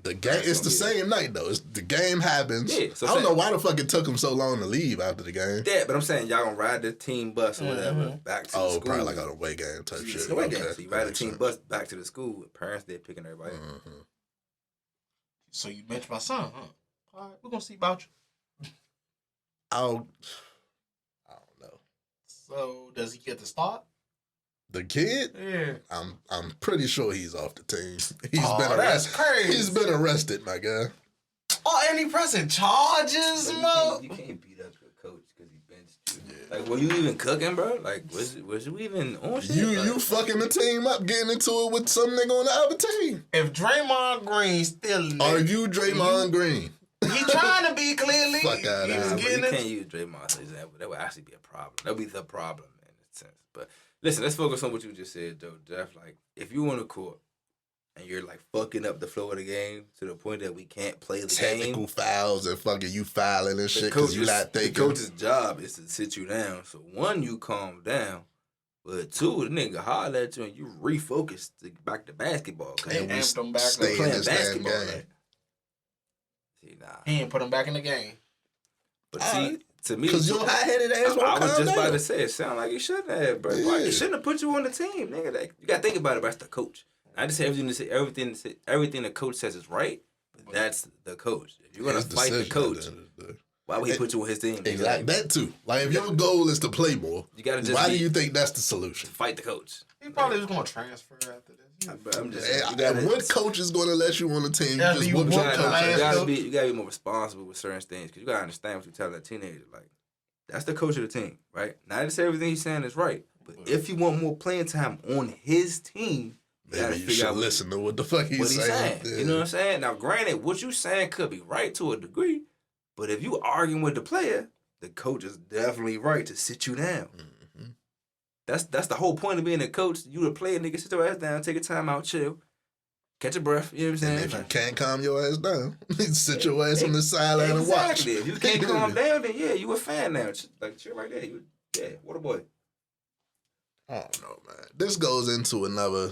the game, it's the same night though. The game happens. Yeah, so I don't say- know why the fuck it took him so long to leave after the game. Yeah, but I'm saying y'all gonna ride the team bus or whatever back to the Oh, school. probably like on a away game type It's shit. an away game. Okay, So you that ride the makes team sense. bus back to the school. Parents they're picking everybody up. Mhm. So you benched my son, huh? All right, we're gonna see about you. I don't know. So does he get to start? The kid, Yeah. I'm pretty sure he's off the team. He's Oh, been that's arrested. crazy. He's been arrested, my guy. Oh, and he pressing charges, So mo. you can't beat up your coach because he benched you. Like, were you even cooking, bro? Like, was you even on shit? You fucking the team up, getting into it with some nigga on the other team. If Draymond Green still in Are you Draymond Green? He trying to be clearly. Fuck out He of was here. getting You it. can't use Draymond as an example. That would actually be a problem. That would be the problem in a sense. But listen, let's focus on what you just said, though, Jeff. Like, if you on the court and you're like fucking up the flow of the game to the point that we can't play the Technical game, fouls and fucking you fouling and shit the because you not thinking. the coach's job is to sit you down. So one, you calm down. But two, the nigga holler at you and you refocus to back to basketball. Cause And we amped them back stay up. in playing this damn basketball. game. Like, see, nah. He ain't put him back in the game. But see, to me, Because your high-headed ass won't I was calm just about down. to say, it sound like he shouldn't have, bro. Yeah. Like, he shouldn't have put you on the team, nigga. Like, you got to think about it, bro. That's the coach. I just say everything the coach says is right, but that's the coach. If you're going His to fight the decision at coach, the end of the day. why would he put you on his team? nigga? Exactly. Like, That too. Like, if your goal is to play more, you got to just why do be- you think that's the solution? fight the coach. He probably was going to transfer after this. Bro, I'm just And, saying, you gotta, what coach is going to let you on the team? You After just you whoop whoop your the coach. last ass. you gotta be more responsible with certain things because you gotta understand what you tell that teenager. Like, that's the coach of the team, right? Not to say everything he's saying is right, but if you want more playing time on his team, you gotta Maybe you figure should out listen to what the fuck what he's he's saying. saying. You know what I'm saying? Now, granted, what you saying could be right to a degree, but if you arguing with the player, the coach is definitely right to sit you down. Mhm. That's the whole point of being a coach. You the player, nigga, sit your ass down, take a time out, chill, catch a breath. You know what I'm And saying? if you can't calm your ass down, sit your ass on the sideline and watch. Exactly. If you can't calm down, then yeah, you a fan now. Like chill right there. Yeah, what a boy. I don't know, man. This goes into another.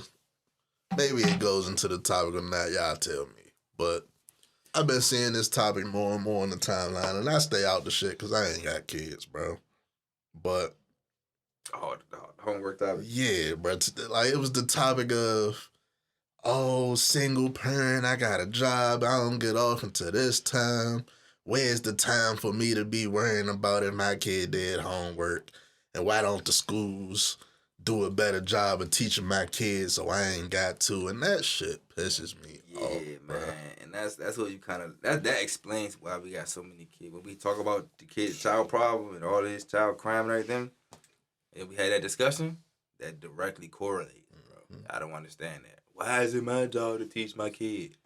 Maybe it goes into the topic or not. Y'all tell me. But I've been seeing this topic more and more on the timeline, and I stay out the shit because I ain't got kids, bro. But Oh, the homework topic. yeah, bro. Like it was the topic of, oh, single parent. I got a job. I don't get off until this time. Where's the time for me to be worrying about if my kid did homework? And why don't the schools do a better job of teaching my kids so I ain't got to? And that shit pisses me Yeah, off, man. bro. And that's what you kind of that explains why we got so many kids. When we talk about the child problem and all this child crime and everything, and we had that discussion, that directly correlates, bro. I don't understand that. Why is it my job to teach my kid?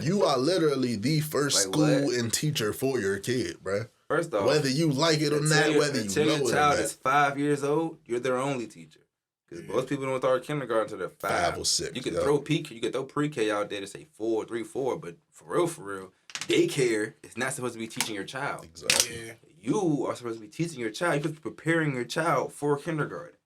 You are literally the first Like school what? and teacher for your kid, bro. First off, Whether you like it or not, whether you until know your it or child not. is 5 years old, you're their only teacher. Because most people don't start kindergarten until they're 5 or 6, You can yeah. throw pre-K out there to say 4, 3, 4, but for real, daycare is not supposed to be teaching your child. Exactly. Yeah. You are supposed to be teaching your child. You're supposed to be preparing your child for kindergarten.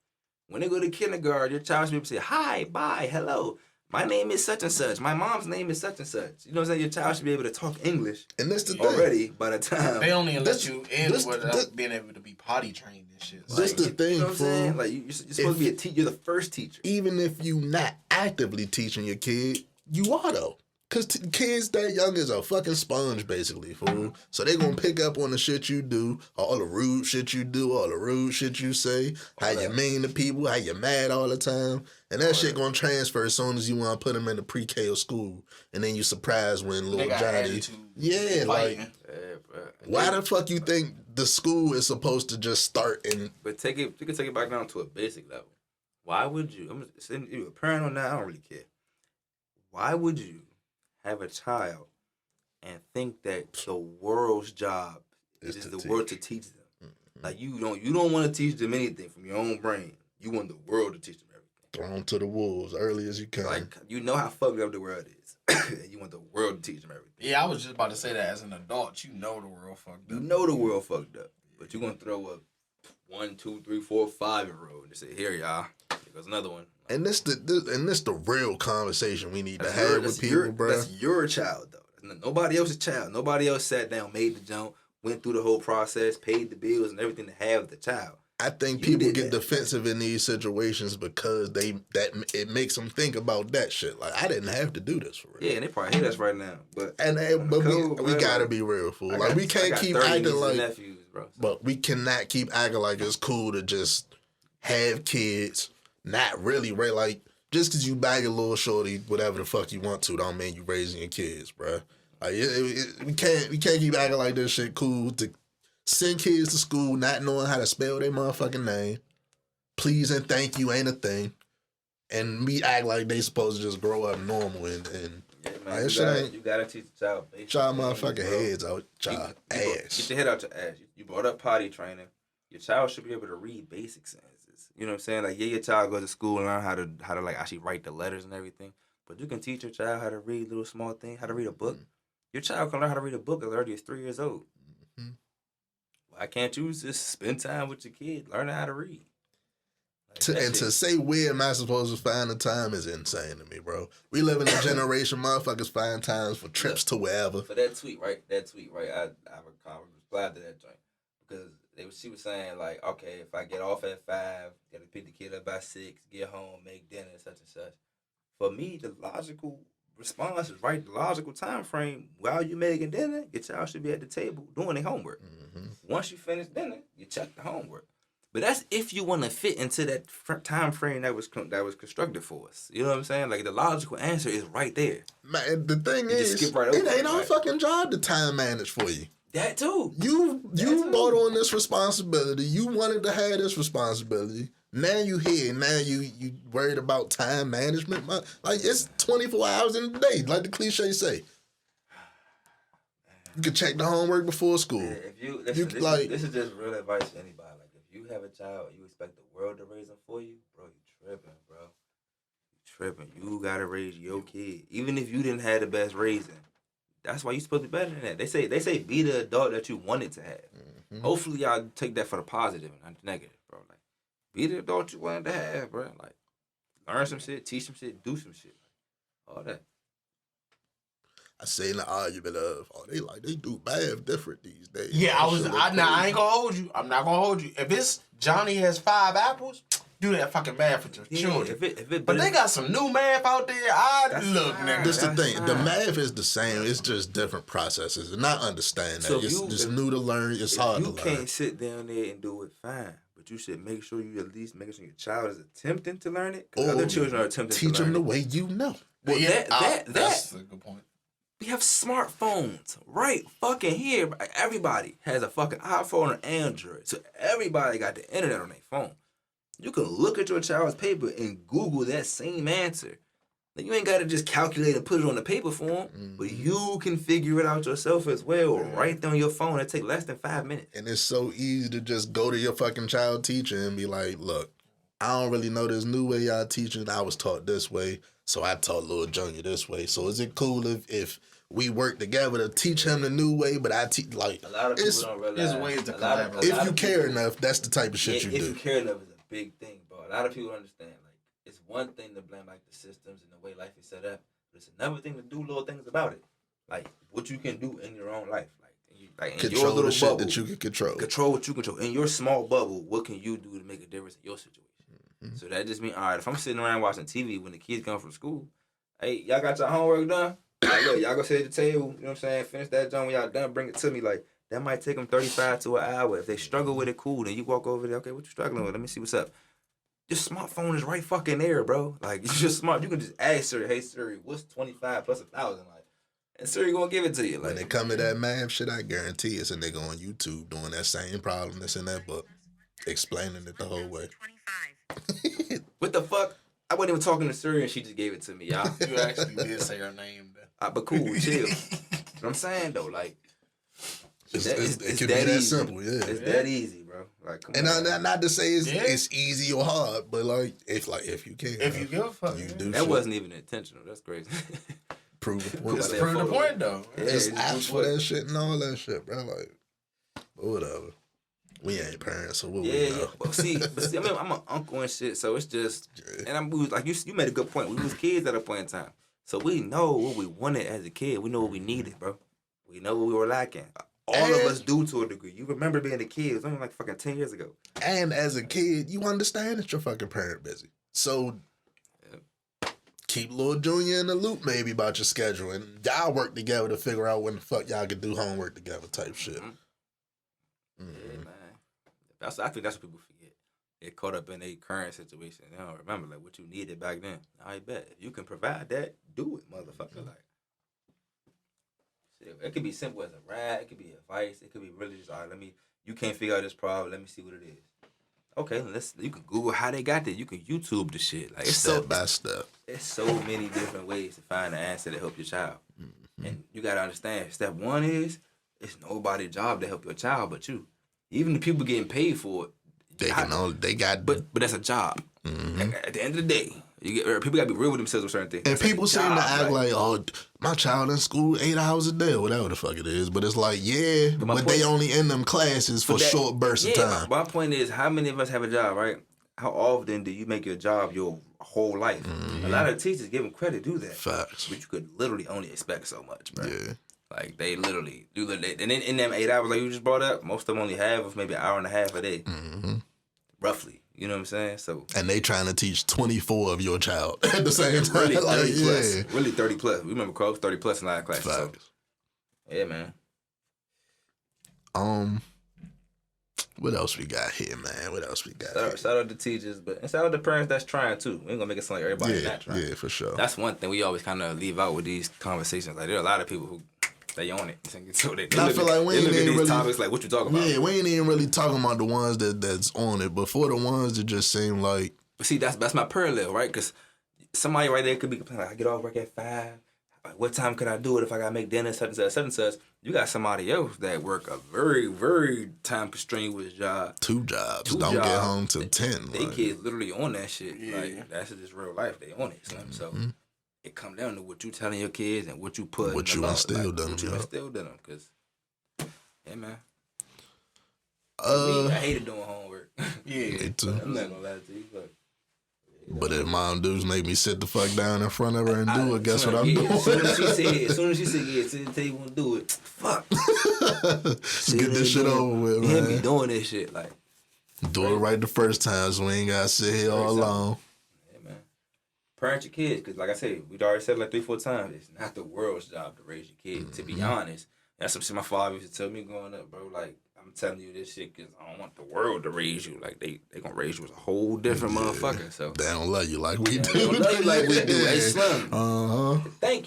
When they go to kindergarten, your child should be able to say, hi, bye, hello. My name is such and such. My mom's name is such and such. You know what I'm saying? Your child should be able to talk English And this the thing. already by the time. They only let This- you in this- without this- being able to be potty trained and shit. This the thing, You know what I'm saying? fool. Like, you're supposed to be a teacher. You're the first teacher. Even if you not actively teaching your kid, you are though. Cause kids that young is a fucking sponge, basically, fool. So they gonna pick up on the shit you do, all the rude shit you do, all the rude shit you say, how you mean to people, how you mad all the time, and that shit gonna transfer as soon as you wanna put them in the pre-K or school, and then you surprised when They little got Johnny, attitude. yeah, like Fighting. Yeah, bro. why the fuck you think the school is supposed to just start in? But you can take it back down to a basic level. Why would you? I'm saying you a parent or not, I don't really care. Why would you have a child and think that the world's job Is is to the teach. world to teach them? Like you don't want to teach them anything from your own brain. You want the world to teach them everything. Thrown to the wolves early as you can. Like you know how fucked up the world is. You want the world to teach them everything. Yeah, I was just about to say that as an adult, you know the world fucked You up. know the world fucked up, but you're gonna throw a 1, 2, 3, 4, 5-year-old and say, "Here, y'all, here goes another one." And this the real conversation we need to That's have your- with that's people, your- bro. That's your child, though. That's nobody else's child. Nobody else sat down, made the jump, went through the whole process, paid the bills and everything to have the child. I think You people did get that. defensive in these situations because it makes them think about that shit. Like I didn't have to do this for real. Yeah, and they probably hate us right now. But But Cool, we bro. gotta be real, fool. I Like got- we I can't got keep 30 acting nieces and like, nephews, bro. So. but we cannot keep acting like it's cool to just have kids, not really right. Like just because you bag a little shorty, whatever the fuck you want to, don't mean you raising your kids, bro. Like we can't keep acting like this shit cool to Send kids to school not knowing how to spell their motherfucking name. Please and thank you ain't a thing. And me act like they supposed to just grow up normal and Yeah, man, like, you gotta teach the child. child motherfucking heads out child Get ass. your head out your ass. You brought up potty training. Your child should be able to read basic sentences. You know what I'm saying? Like, yeah, your child goes to school and learn how to like actually write the letters and everything. But you can teach your child how to read little small things, how to read a book. Your child can learn how to read a book as early as 3 years old. Mm-hmm. Why can't you just spend time with your kid learning how to read? Like, To say where am I supposed to find the time is insane to me, bro. We live in a generation motherfuckers find times for trips to wherever. For that tweet, right? I replied to that joint because she was saying like, okay, if I get off at 5, gotta pick the kid up by 6, get home, make dinner, such and such. For me, the logical response is right. The logical time frame while you making dinner, your child should be at the table doing their homework. Mm-hmm. Once you finish dinner, you check the homework. But that's if you want to fit into that time frame that was constructed for us. You know what I'm saying? Like the logical answer is right there. Man, the thing You is, just skip right over it ain't it, our right? fucking job to time manage for you. That too. You too. brought on this responsibility. You wanted to have this responsibility. Now you here. Now you worried about time management. Like it's 24 hours in a day, like the cliche say. You can check the homework before school. Yeah, if you this is just real advice to anybody. Like if you have a child and you expect the world to raise them for you, bro, you tripping, bro. You tripping. You gotta raise your kid, even if you didn't have the best raising. That's why you supposed to be better than that. They say be the adult that you wanted to have. Mm-hmm. Hopefully y'all take that for the positive and not the negative, bro. Like be the adult you wanted to have, bro. Like learn some shit, teach some shit, do some shit, all that. I say in the argument of, they do math different these days. Yeah, That I shit look ain't crazy. gonna hold you. I'm not gonna hold you. If it's Johnny has 5 apples, do that fucking math with your children. But they got some new math out there. Nigga. This the thing. The fine. math is the same. It's just different processes. And I understand that. So It's new to learn. It's hard to You learn. can't sit down there and do it fine, but you should make sure you at least make sure your child is attempting to learn it. 'Cause Or other children are attempting Teach to learn them the it. way you know. Well, That's a good point. We have smartphones, right? Fucking here, everybody has a fucking iPhone or Android, so everybody got the internet on their phone. You can look at your child's paper and Google that same answer. Like, you ain't got to just calculate and put it on the paper for them, but you can figure it out yourself as well, or right there on your phone. It take less than 5 minutes. And it's so easy to just go to your fucking child teacher and be like, look, I don't really know this new way y'all teaching. I was taught this way, so I taught little Junior this way. So is it cool if we work together to teach him the new way, but I teach like A lot of people don't realize. there's ways to a lot of- collaborate. a if lot you of care people- enough, that's the type of shit Yeah, you if do. you care enough is a big thing, bro. A lot of people don't understand. Like, it's one thing to blame like the systems and the way life is set up, but it's another thing to do little things about it. Like what you can do in your own life, like in your Control little the shit bubble. that you can control. Control what you control in your small bubble. What can you do to make a difference in your situation? Mm-hmm. So that just means, all right, if I'm sitting around watching TV when the kids come from school, hey, y'all got your homework done? Like, look, y'all go sit at the table, you know what I'm saying? Finish that joint when y'all done, bring it to me. Like, that might take them 35 to an hour. If they struggle with it, cool. Then you walk over there, okay, what you struggling with? Let me see what's up. Your smartphone is right fucking there, bro. Like, you're just smart. You can just ask Siri, hey, Siri, what's 25 plus 1,000? Like, and Siri gonna give it to you. Like, When they come to that math shit, I guarantee it's a nigga on YouTube doing that same problem that's in that book, explaining it the whole way. what the fuck? I wasn't even talking to Siri and she just gave it to me, y'all. You actually did say her name. But cool, chill. What I'm saying though, like, It it's can be that that easy. simple, yeah. It's that easy, bro. Like, come And on. not to say Yeah. it's easy or hard, but like if you can, If you give a fuck, you yeah. do That shit. wasn't even intentional. That's crazy. Prove the point. Just that prove the photo. point though. Yeah, It's it's apps just for that shit and all that shit, bro. Like, but whatever. We ain't parents, so what we Yeah, know. but see, I mean, I'm an uncle and shit, so it's just, and we was like you made a good point. We was kids at a point in time, so we know what we wanted as a kid. We know what we needed, bro. We know what we were lacking. All of us do to a degree. You remember being a kid? It was only like fucking 10 years ago. And as a kid, you understand that your fucking parent busy. So keep little Junior in the loop maybe about your schedule, and y'all work together to figure out when the fuck y'all can do homework together type shit. Yeah, man. I think that's what people forget. They caught up in their current situation. They don't remember like what you needed back then. I bet if you can provide that, do it, motherfucker. Like, shit, it could be simple as a ride. It could be advice. It could be really just, all right, You can't figure out this problem. Let me see what it is. Okay, you can Google how they got there. You can YouTube the shit. Like it's step by step. It's so many different ways to find the answer to help your child. And you gotta understand, step one is it's nobody's job to help your child but you. Even the people getting paid for it. But that's a job. At the end of the day, people gotta be real with themselves with certain things. And that's people seem to act like, oh, my child in school 8 hours a day or whatever the fuck it is. But it's like, yeah, but they only in them classes for short bursts of time. My point is, how many of us have a job, right? How often do you make your job your whole life? A lot of teachers give them credit, do that. Facts. But you could literally only expect so much, bro. Yeah. Like, they literally do that. And then in them 8 hours like you just brought up, most of them only have maybe an hour and a half a day. Roughly. You know what I'm saying? So, and they trying to teach 24 of your child at the same time. Really 30 plus. Yeah. Really 30 plus. We remember Crow 30 plus in our classes. So. Yeah, man. What else we got here, man? What else we got? Shout out to teachers, but and shout out to parents that's trying too. We ain't gonna make it sound like everybody's not trying. Yeah, for sure. That's one thing we always kind of leave out with these conversations. Like there are a lot of people who they own it. So they I feel like we ain't even really topics like what you talking about. Yeah, we ain't even really talking about the ones that's on it, but for the ones that just seem like. But see, that's my parallel, right? Because somebody right there could be complaining, like, I get off work at 5. Like, what time could I do it if I gotta make dinner? Such and such, such and such. You got somebody else that work a very, very time constrained with his job. 2 jobs. Don't get home till 10. They kids literally on that shit. Yeah. Like that's just real life. They on it, son. So it come down to what you telling your kids and what you put. What you instilled them. What you instilled in them. Cause yeah, man. I hated doing homework. Yeah, me too. I'm not gonna lie to you, but if mom dudes make me sit the fuck down in front of her and do it, guess what I'm doing? As soon as she said, yeah, sit the table and do it. Fuck. Get this shit over with, man. Be doing this shit, like. Do it right the first time so we ain't gotta sit here all alone. Yeah, man. Parent your kids, because like I said, we'd already said it like 3-4 times, it's not the world's job to raise your kids, to be honest. That's some shit my father used to tell me growing up, bro. Like, I'm telling you this shit because I don't want the world to raise you. Like, they gonna raise you as a whole different motherfucker. So they don't love you like we do. They don't love you like we do. Hey, Slim.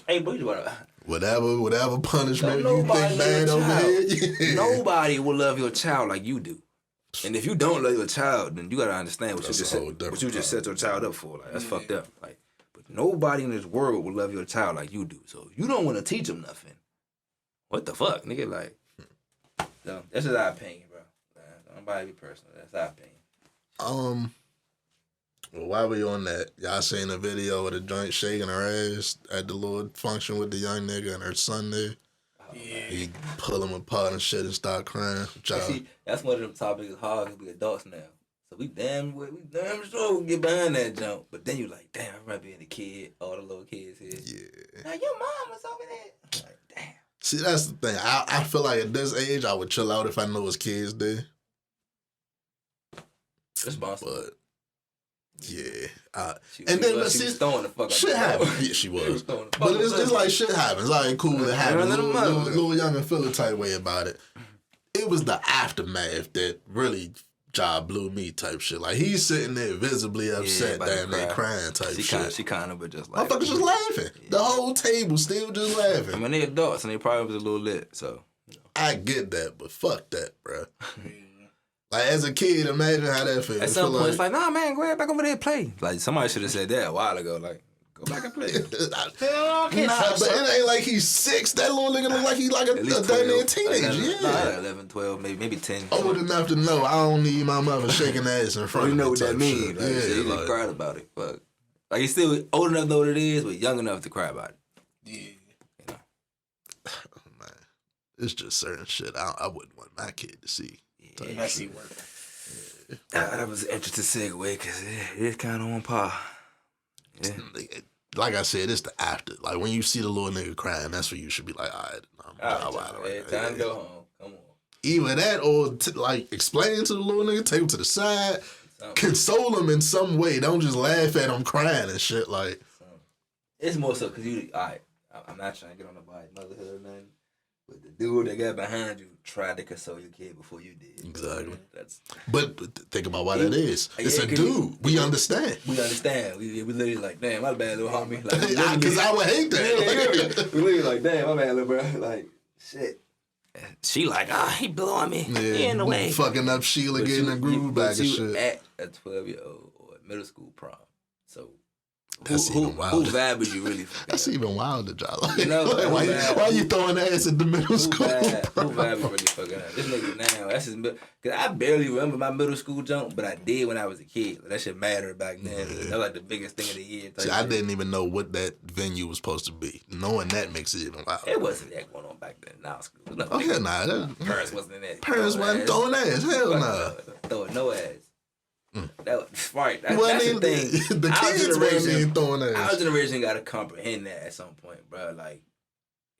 Hey, bro, whatever punishment you think bad over here. Nobody will love your child like you do. And if you don't love your child, then you gotta understand what you just set your child up for. Like, that's fucked up. Like, but nobody in this world will love your child like you do. So if you don't want to teach them nothing, what the fuck, nigga? Like, no, that's just our opinion, bro. Nobody be personal. That's our opinion. Well, while we on that, y'all seen a video of the joint shaking her ass at the little function with the young nigga and her son there? Yeah. He pull him apart and shit and start crying. See, that's one of them topics that's hard because we adults now. So we damn sure we get behind that jump. But then you like, damn, I remember being a kid, all the little kids here. Yeah. Now your mom was over there. I'm like, damn. See, that's the thing. I feel like at this age, I would chill out if I knew his kids there. Responsible. But, yeah. She was throwing the fuck up. Shit happens. Yeah, she was. But it's like shit happens. Like, cool, it happened. Little young and feel a type way about it. It was the aftermath that really job blew me type shit. Like, he's sitting there visibly upset, damn, they crying type shit. She kind of, but just like. Motherfuckers just laughing. Yeah. The whole table still just laughing. I mean, they adults and they probably was a little lit, so. You know. I get that, but fuck that, bro. Like, as a kid, imagine how that feels. At some point, it's like, nah, man, go ahead back over there and play. Like, somebody should have said that a while ago. Like, go back and play. But it ain't like he's 6. That little nigga look like he's like a damn near teenager. Like 11, 12, maybe 10. Old enough to know I don't need my mother shaking ass in front of me. You know what that means. Like, yeah, he just cried about it. Fuck. Like, he's still old enough to know what it is, but young enough to cry about it. Yeah. You know? Oh, man. It's just certain shit I wouldn't want my kid to see. Yeah, messy work. That was an interesting segue because it's kind of on par. Yeah. Like I said, it's the after. Like, when you see the little nigga crying, that's when you should be like, all right, time to go home. Come on. Either that or, like, explain to the little nigga, take him to the side, console him in some way. Don't just laugh at him crying and shit. Like, it's more so because you, all right, I'm not trying to get on nobody's motherhood or nothing. But the dude that got behind you tried to console your kid before you did. Exactly. But think about why that is. It's a dude. We understand. We understand. We literally like, damn, my bad, little homie. Like, because I would hate that. Yeah, we literally like, damn, my bad, little bro. Like, shit. She like, he blowing me. He in the way. Fucking up Sheila, But getting you- a groove back and shit. At a 12-year-old or a middle school prom. So That's who even wilder. vibe would you really fucking That's even wilder, John. Like, You know, like, who vibe? why you throwing ass at the middle Who school? vibe is really fucking up? This nigga now, that's his cause I barely remember my middle school jump, but I did when I was a kid. That shit mattered back then. Yeah. That was like the biggest thing of the year. See, I didn't even know what that venue was supposed to be. Knowing that makes it even wilder. It wasn't that going on back then. Now school. No, Oh, hell nah. That, parents wasn't in that. parents wasn't throwing ass. Hell Fuck nah. no. Throwing no ass. That was right. Well, That's I the mean, thing. the Our kids wasn't even throwing Our ass. generation got to comprehend that at some point, bro. Like,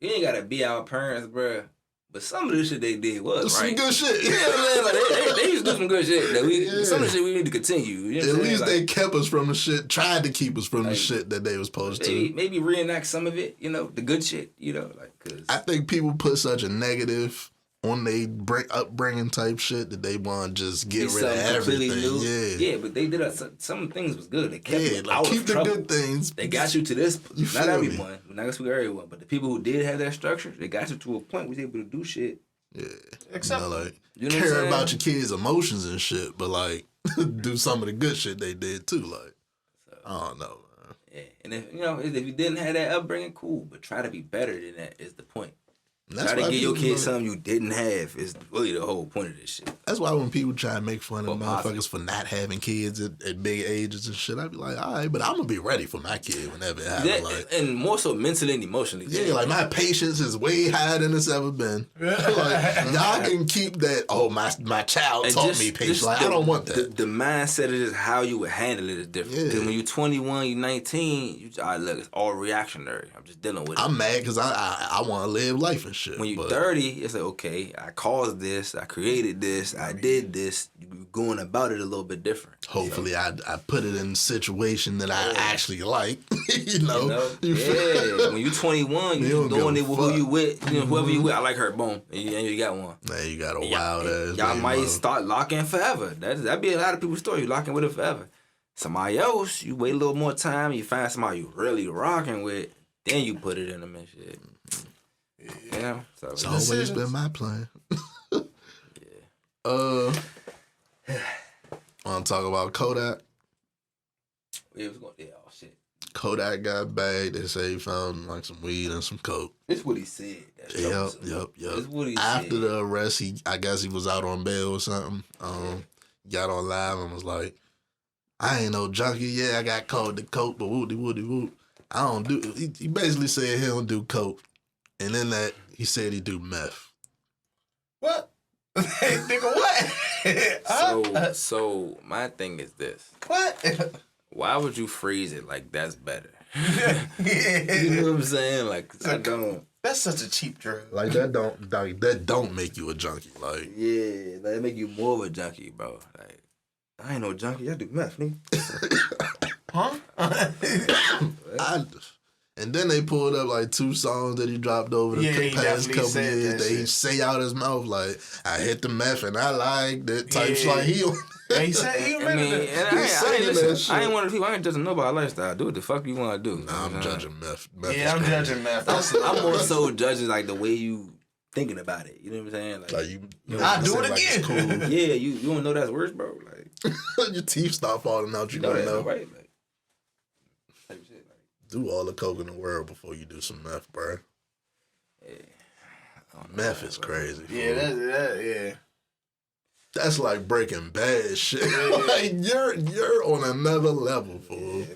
you ain't got to be our parents, bro. But some of the shit they did was Some right. good shit. You know what I'm saying? Like, they used to do some good shit. That Yeah. Some of the shit we need to continue. You know what At I'm saying? least Like, they kept us from the shit, tried to keep us from the Like, shit that they was supposed to. maybe reenact some of it, the good shit, like, cause I think people put such a negative on they upbringing type shit that they want to just get be rid of something completely everything. new. Yeah, but they did some things was good. They kept Yeah, you like out keep of the trouble. good things. They got you to this. You Not feel me? everyone. We're not gonna speak everyone, but the people who did have that structure, they got you to a point where you was able to do shit. Yeah. Except, like You know what I'm care saying? about your kids' emotions and shit, but like do some of the good shit they did too. Like I don't know, man. Yeah, and if you didn't have that upbringing, cool. But try to be better than that is the point. And that's Try to why give your people kids don't- something you didn't have is really the whole point of this shit. That's why when people try to make fun of Well, motherfuckers for not having kids at big ages and shit, I be like, all right, but I'm gonna be ready for my kid whenever it happens. That, Like, and more so mentally and emotionally. yeah, like my patience is way higher than it's ever been. Like y'all can keep that. Oh, my child And taught me patience. Like I don't want that. The mindset of just how you would handle it is different. Yeah. Because when you're 21, you're 19, look, it's all reactionary. I'm just dealing with it. I'm mad because I want to live life and shit. When you're but 30, it's like, okay, I caused this, I created this, I did this. You're going about it a little bit different. hopefully I put it in a situation that I actually like. you know? You feel- Yeah. When you're 21, You you're don't doing give it a with who fuck. you with. Whoever you with, I like her, boom. And you got one. Man, you got a And wild ass. Y'all baby might mother. start locking forever. That'd be a lot of people's story. You locking with her forever. Somebody else, you wait a little more time, you find somebody you really rocking with, then you put it in them and shit. Yeah. So It's always Decisions. been my plan. Want to talk about Kodak? it was going, oh shit. Kodak got bagged. They say he found like some weed and some coke. This is what he said. That's Yep. troublesome. This what he After said. the arrest, I guess he was out on bail or something. Got on live and was like, "I ain't no junkie. Yeah, I got caught the coke, but woody whoop. I don't do." He basically said he don't do coke, and then that he said he do meth. what? Nigga, what? So my thing is this. What? Why would you freeze it like that's better? Yeah. You know what I'm saying? Like, I don't. That's such a cheap drug. Like that don't make you a junkie. Like Yeah, that make you more of a junkie, bro. Like, I ain't no junkie. I do meth, nigga. Huh? And then they pulled up like 2 songs that he dropped over the Yeah, he past definitely couple said years. that They shit. say out his mouth like, "I hit the meth and I like that type Yeah. shit." Like he. And he said he I admitted mean, it. and He's saying that listen, shit. I ain't one of the people. I ain't judging nobody's lifestyle. Do what the fuck you want to do. Nah, I'm judging meth. Meth Yeah, is I'm crazy. judging meth. I'm more so judging like the way you thinking about it. You know what I'm saying? Like you I'll do say it like it's again. cool. Yeah, you don't know that's worse, bro. Like, Your teeth start falling out. You know don't that, know. right? Like, type shit, like, Do all the coke in the world before you do some meth, bro. Meth is crazy. Yeah, fool. yeah. That's like Breaking Bad shit. Like you're on another level, fool.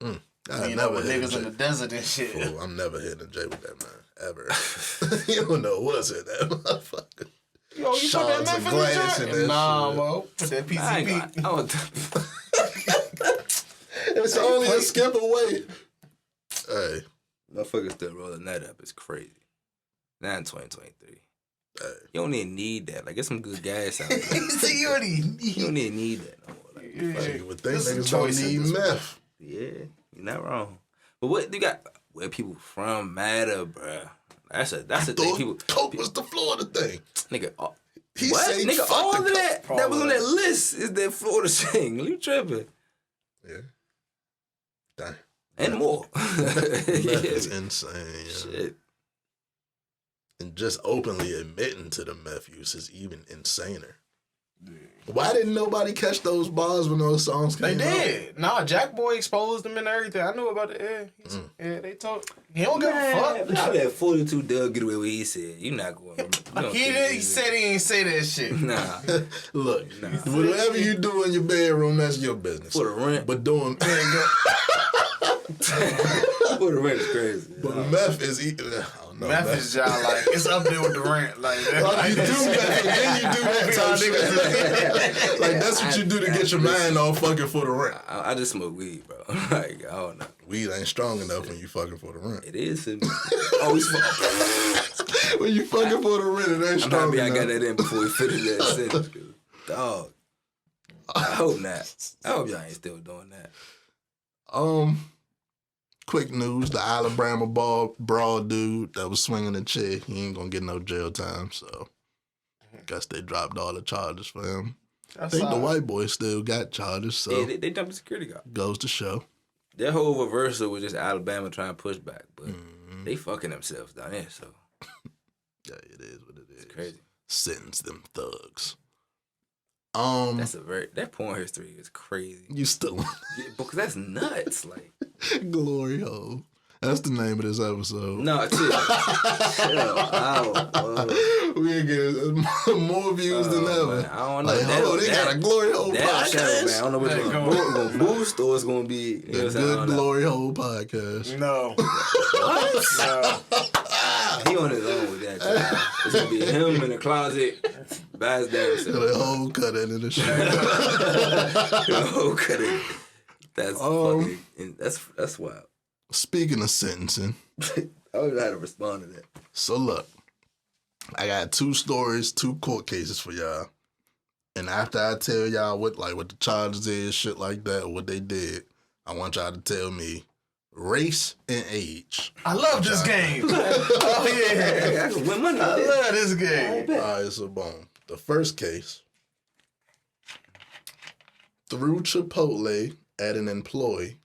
I You know, never with hit niggas in the desert and shit. Fool, I'm never hitting a J with that man ever. You don't know what's in that motherfucker. Yo, you put Shards that of meth glass in in the that joint? Nah, shit. bro. Put that I ain't PCP. It's only a skip away. Hey, motherfuckers still rolling that up. It's crazy. Now in 2023. hey. You don't even need that. Like, get some good gas out there. See, you already You don't even need that no more. Like, Like, you would think This is a niggas don't choice at need this meth. yeah, you're not wrong. But what you got? Where people from matter, bruh. That's a thing. Thought People, coke was the Florida thing. nigga. He What? said Nigga, fuck all the of that coke. that was on that list is that Florida thing. You tripping. Yeah. Damn. And more. Meth is Yeah. insane. Yeah. Shit. And just openly admitting to the meth use is even insaner. Why didn't nobody catch those bars when those songs came They out? did. Nah, Jack Boy exposed them and everything. I knew about it. Yeah, yeah, they told. He don't give a fuck. I let 42 Doug get away with what he said. You not going to. He said he ain't say that shit. Nah. Look, whatever you do in your bedroom, that's your business. For the rent. But doing For the rent is crazy. but meth is I don't know. Meth is y'all like it's up there with the rent. Like, You do meth, and then you do that type shit. Like that's what you do to get your mind off fucking for the rent. I just smoke weed, bro. Like, I don't know. Weed ain't strong enough when you fucking for the rent. It is. Oh, he's When you fucking for the rent, it ain't I'm strong happy enough. I got that in before we finish that sentence. 'Cause, dog. I hope not. I hope y'all ain't still doing that. Quick news: the Alabama brawl dude that was swinging the chick, he ain't gonna get no jail time. So, guess they dropped all the charges for him. I think the white boy still got charges. So Yeah, they jumped the security guard. goes to show. Their whole reversal was just Alabama trying to push back, but they fucking themselves down there. So Yeah, it is what it is. it's crazy. Sentence them thugs. That's that porn history is crazy. You still Yeah, because that's nuts. Like, glory hole. That's the name of this episode. no, chill. We ain't getting more views than ever. Man, I don't know. Like, they got a glory hole that shadow, man. I podcast. don't know what's going to boost or it's going to be. You know The what I'm saying? I good don't know. glory hole podcast. no. He on his own with that. Child. It's gonna be him in the closet, by his damn self. The whole cut into the shit. Oh, cut it. That's fucking. And that's wild. Speaking of sentencing, I don't know how to respond to that. so look, I got 2 stories, 2 court cases for y'all. And after I tell y'all what the charges is, shit like that, what they did, I want y'all to tell me race and age. I love this game. Oh yeah. I can win money. I love this game. All right, so boom. The first case, through Chipotle at an employee,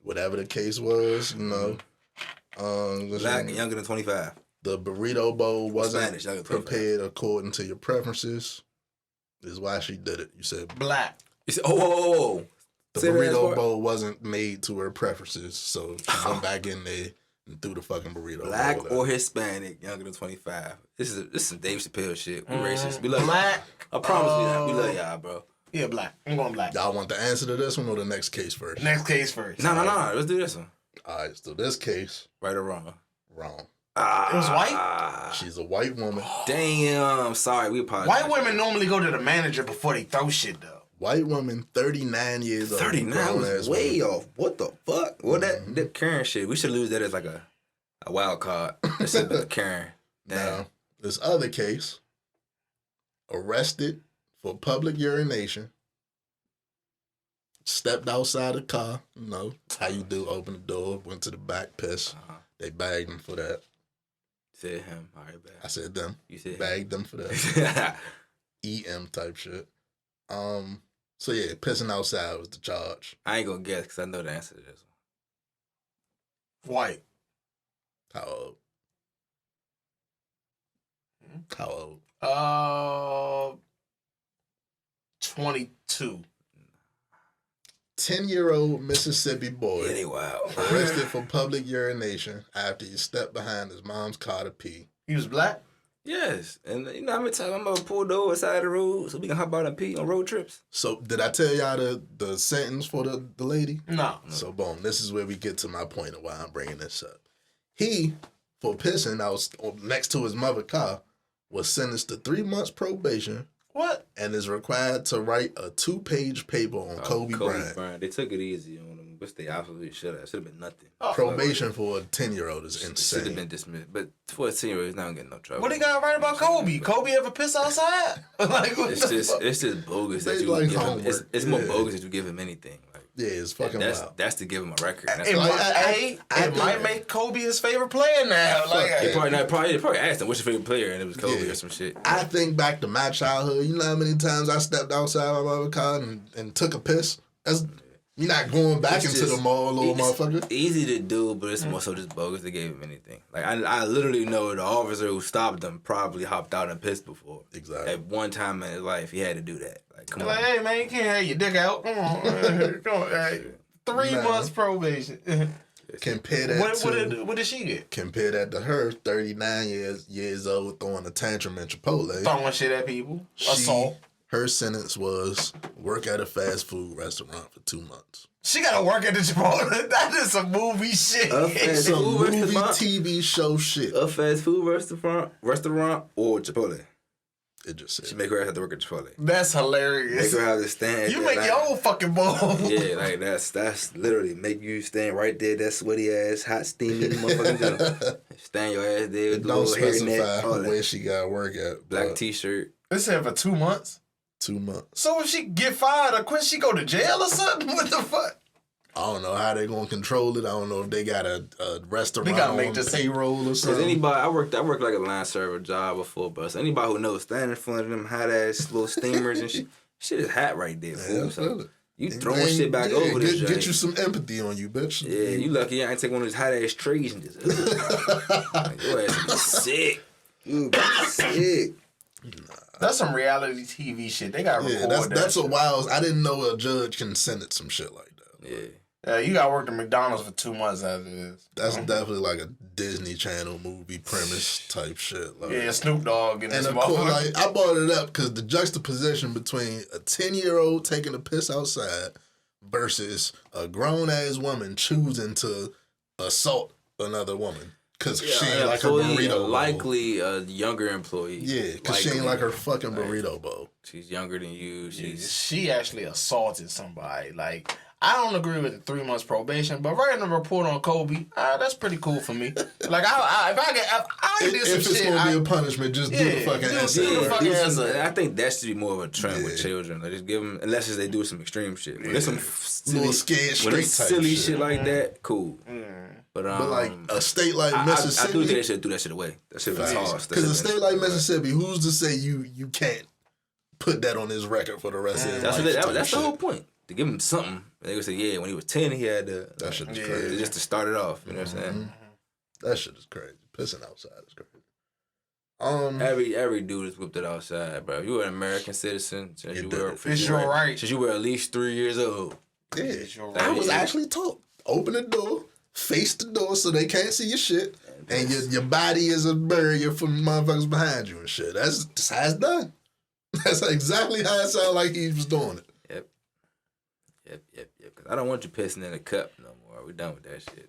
whatever the case was, you know. Black and younger than 25. The burrito bowl wasn't Spanish, younger than 25. prepared according to your preferences. This is why she did it. You said Black. You said, oh. the Say that last burrito part. bowl wasn't made to her preferences, so she went back in there and threw the fucking burrito Black bowl. or Hispanic, younger than 25. This is some Dave Chappelle shit. We racist. We love Black. y'all. I promise you that. We love y'all, bro. Yeah, black. I'm going black. Y'all want the answer to this one or the next case first? Next case first. No. Let's do this one. All right, so this case, Right or wrong? wrong. It was white? She's a white woman. Damn. Sorry, we apologize. White women normally go to the manager before they throw shit though. White woman, 39 years old. 39 grown-ass was way woman. off. What the fuck? Well, that Karen shit, we should lose that as like a wild card. That should have been a Karen. Damn. Now, this other case, arrested for public urination, stepped outside the car, you know, how you do, open the door, went to the back, piss. They bagged him for that. Said him. All right, bad. I said them. You said Bagged them for that. EM type shit. So yeah, pissing outside was the charge. I ain't gonna guess because I know the answer to this one. White. How old? How old? 22. 10-year-old Mississippi boy Yeah, they wild. arrested for public urination after he stepped behind his mom's car to pee. He was black? Yes, and you know how many times I'm gonna pull over side of the road so we can hop out and pee on road trips. So did I tell y'all the sentence for the lady? No. So boom, this is where we get to my point of why I'm bringing this up. He, for pissing out next to his mother's car, was sentenced to 3 months probation What? and is required to write a 2-page paper on Kobe Bryant. They took it easy on him, which they absolutely should have. Should have been nothing. Probation for a 10-year-old is Should have insane. been dismissed. But for a 10-year-old, he's not gonna get no trouble. What he got right about Kobe? Kobe ever piss outside? Like, what It's the just fuck? it's just bogus that They you like give him. homework, It's more yeah. bogus that you give him anything. Like Yeah, it's fucking wild. that's to give him a record. That's It, why- might, I it might make Kobe his favorite player now. Like, Fuck They yeah. probably asked him what's your favorite player, and it was Kobe Yeah. or some shit. I think back to my childhood. You know how many times I stepped outside my mother's car and took a piss? You're not going back It's into just- the mall, little it's motherfucker. Easy to do, but it's more so just bogus. They gave him anything. Like I literally know the officer who stopped him probably hopped out and pissed before. Exactly. At one time in his life, he had to do that. Like, come Like, on. hey man, you can't have your dick out. Come on, come on. Hey, 3 Nah. months probation. Compare that What did she get? compare that to her, 39 years old, throwing a tantrum in Chipotle. Throwing shit at people. Assault. Her sentence was work at a fast food restaurant for 2 months. She gotta work at the Chipotle. That is some movie shit. Fast Some food movie, restaurant? TV show shit. A fast food restaurant or Chipotle. It just She said. make her have to work at Chipotle. That's Make hilarious. her have to stand. You there, make like- your own fucking move. Yeah, like that's literally make you stand right there. That sweaty ass, hot steamy motherfucker. Stand your ass there with the Don't little hair specify net, all where that. she got to work at. Black but t-shirt. They said for 2 months. 2 months. So if she get fired or quit, she go to jail or something? What the fuck? I don't know how they gonna control it. I don't know if they got a restaurant They gotta make on this- payroll or Cause something. anybody, I worked like a line server job before, but so anybody who knows, standing in front of them hot ass little steamers and shit is hot right there. Yeah, Fool. I So feel it. you And throwing shit back over this get joint. you some empathy on you, bitch. Yeah, you lucky I ain't take one of these hot ass trees and just. Like, your ass be sick. You be sick. That's some reality TV shit. They got to Yeah, record that's a shit. wild. I didn't know a judge can sentence some shit like that. Yeah. Yeah, you got to work at McDonald's for 2 months as it is. That's definitely like a Disney Channel movie premise type shit. Like, Yeah, Snoop Dogg and this and of course, motherfucker. like, I brought it up because the juxtaposition between a 10-year-old taking a piss outside versus a grown ass woman choosing to assault another woman because she ain't like her burrito bowl. Likely a younger employee. Yeah, because she ain't like her fucking burrito bowl. She's younger than you. She's She actually assaulted somebody. Like, I don't agree with the 3 months probation, but writing a report on Kobe, that's pretty cool for me. Like, if I did some If it's shit, gonna be a punishment, just do the Yeah, fucking do the essay. fucking right? do some- essay. I think that should be more of a trend with Yeah. children. Like just give them, unless they do some extreme shit. When there's some Little scared when straight it's type silly shit. shit like that, cool. But like But a state like I do think Mississippi, they should throw that shit away. That shit was tossed. because a state like Mississippi, who's to say you can't put that on his record for the rest of his That's, life? what they, type that's the shit. whole point. To give him something. They would say, yeah, when he was 10, he had to. That shit is Yeah. crazy. Just to start it off. You know what I'm saying? Mm-hmm. That shit is crazy. Pissing outside is crazy. Every dude is whipped it outside, bro. You an American citizen since You you did were it. It's your right. Since you were at least 3 years old. Yeah, your I right. was actually taught. Open the door, face the door so they can't see your shit, and your body is a barrier for motherfuckers behind you and shit. That's how it's done. That's exactly how it sounded like he was doing it. Yep. Cause I don't want you pissing in a cup no more. We done with that shit.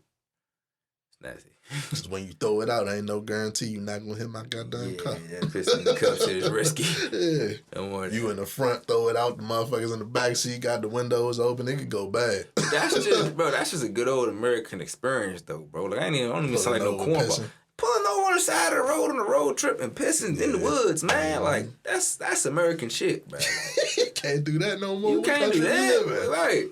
It's nasty. Because when you throw it out, ain't no guarantee you're not gonna hit my goddamn cup. Yeah, pissing in the cup shit is risky. Yeah. Don't worry. You in the front, throw it out. The motherfuckers in the back seat got the windows open. It could go bad. That's just a good old American experience though, bro. Like I don't even sound like no Pulling over, cornball. pissing. Pulling over on the side of the road on the road trip and pissing in the woods, man. Like that's American shit, bro. Like, Can't do that no more. you What can't do country you live that, in? right?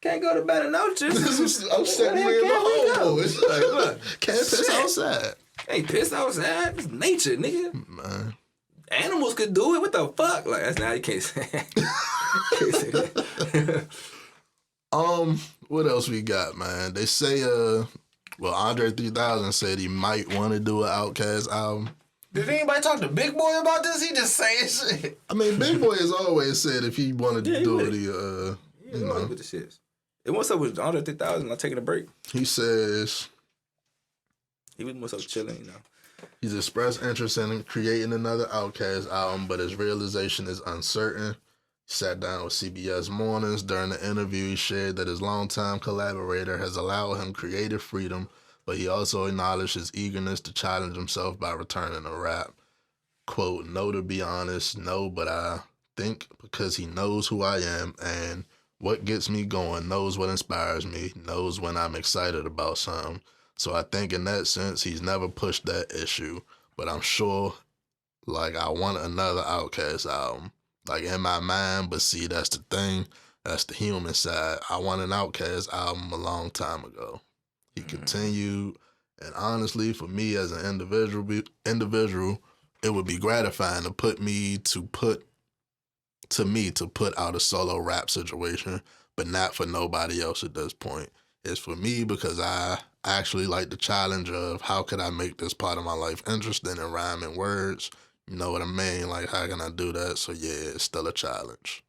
Can't go to bed and noches. I'm sitting Where here the in hell my can we home. go? It's like, look, can't piss Shit. outside. Ain't pissed outside. It's nature, nigga. Man. Animals could do it. What the fuck? Like that's now you can't say. Can't say that. What else we got, man? They say, Andre 3000 said he might want to do an Outkast album. Did anybody talk to Big Boy about this? He just saying shit. I mean, Big Boy has always said if he wanted to Yeah, he do would. it, You know with the shits. And what's up with Andre 3000? Not taking a break. he says He was more so chilling, you know. he's expressed interest in creating another Outkast album, but his realization is uncertain. He sat down with CBS Mornings. During the interview, he shared that his longtime collaborator has allowed him creative freedom, but he also acknowledged his eagerness to challenge himself by returning to rap. Quote, no, to be honest, no, but I think because he knows who I am and what gets me going, knows what inspires me, knows when I'm excited about something. So I think in that sense, he's never pushed that issue, but I'm sure, like, I want another Outkast album, like, in my mind, but see, that's the thing. That's the human side. I want an Outkast album a long time ago. He continued, and honestly, for me as an individual, it would be gratifying to put out a solo rap situation, but not for nobody else at this point. It's for me because I actually like the challenge of how could I make this part of my life interesting and rhyming words. You know what I mean? Like, how can I do that? So, yeah, it's still a challenge.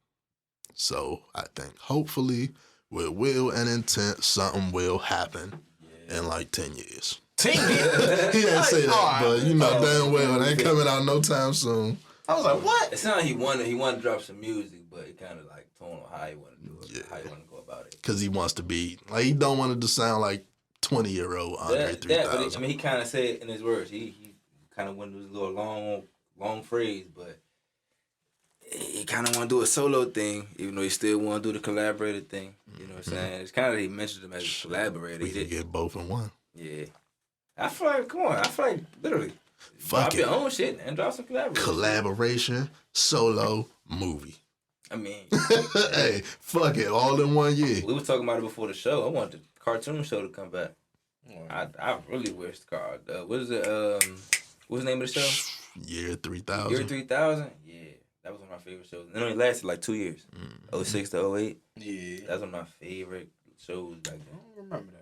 So, I think hopefully with will and intent, something will happen in like 10 years. 10 years? He didn't say that, but you know damn well it ain't coming out no time soon. I was like, what? It sounded like he wanted to drop some music, but it kind of like told him how he wanted to do it, how he wanted to go about it. Because he wants to be, like, he don't want it to sound like 20-year-old Andre 3000. But he kind of said it in his words. He kind of went to his little long phrase, but he kind of want to do a solo thing, even though he still want to do the collaborator thing. You know what I'm saying? It's kind of, he mentioned him as a collaborator. We can get both in one. Yeah. I feel like, come on, literally. Fuck drop it. your own shit and drop some collaboration. Collaboration, solo, movie. I mean, hey, fuck it, all in 1 year. we were talking about it before the show. I want the cartoon show to come back. I really wish what is it? What's the name of the show? Year 3000. Year 3000? Yeah, that was one of my favorite shows. It only lasted like 2 years. 06 to 08. Yeah. That's one of my favorite shows back then. I don't remember that.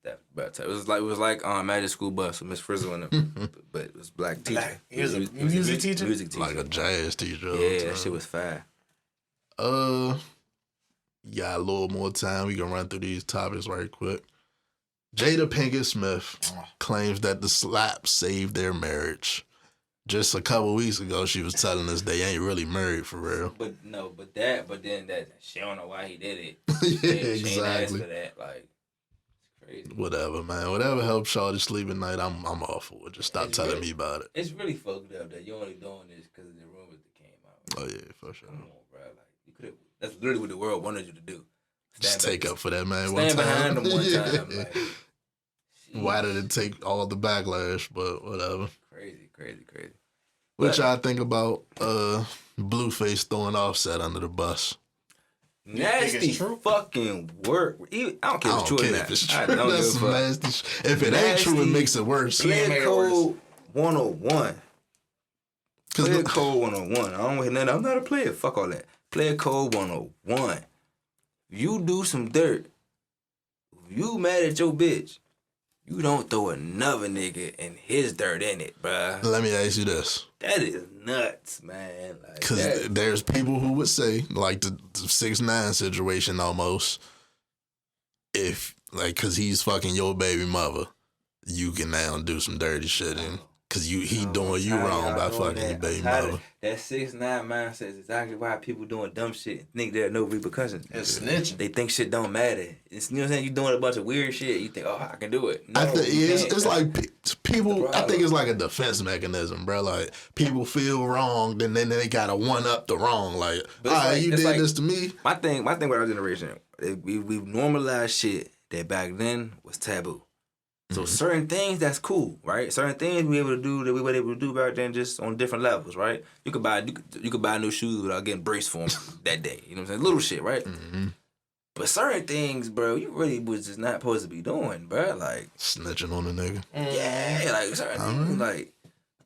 It was like Magic School Bus with Miss Frizzle in it, but it was black teacher. He was a music teacher? Music teacher. Like a jazz teacher. Yeah, that shit was fire. Got a little more time. We can run through these topics right quick. Jada Pinkett Smith claims that the slap saved their marriage. Just a couple weeks ago, she was telling us they ain't really married for real. But then she don't know why he did it. Yeah, She ain't asked exactly. for that. Like, it's crazy. Whatever, man. Whatever helps Shawty sleep at night, I'm all for it. Just stop It's telling really- me about it. It's really fucked up that you only doing this because of the rumors that came out. Oh yeah, for sure. Come on, bro. Like, you could have. That's literally what the world wanted you to do. Just Stand take up for that man one Stand time. behind him one Yeah. time. Like, Why did it take all the backlash? But whatever. Crazy. What y'all think about Blueface throwing Offset under the bus? think Nasty it's true? fucking work. I don't care if it's true or care not. if it's I true. don't That's give some a fuck. nasty if it ain't true, it Nasty. makes it worse. Yeah, make Player it worse. Code 101. Player Code 101. I don't want to hear nothing. I'm not a player. Fuck all that. Player Code 101. You do some dirt. If you mad at your bitch, you don't throw another nigga and his dirt in it, bruh. Let me ask you this. That is nuts, man. Like, Because that- there's people who would say, like the 6ix9ine situation almost, if, like, because he's fucking your baby mother, you can now do some dirty shit. Because he doing you wrong by fucking your baby mother. That 6ix9ine mindset is exactly why people doing dumb shit and think there are no repercussions. It's snitching. They think shit don't matter. It's, you know what I'm saying? You doing a bunch of weird shit. You think, oh, I can do it. No, I think you it's, can't. it's like people. That's the I think it's like a defense mechanism, bro. Like people feel wrong, then they gotta one up the wrong. Like, But all it's right, like- you it's did like- this to me. My thing with our generation, we've normalized shit that back then was taboo. So certain things that's cool, right? Certain things we able to do that we were able to do back then, just on different levels, right? You could buy new shoes without getting braced for them that day. You know what I'm saying? Little shit, right? But certain things, bro, you really was just not supposed to be doing, bro. Like, Snitching on the nigga. yeah, like certain things, like,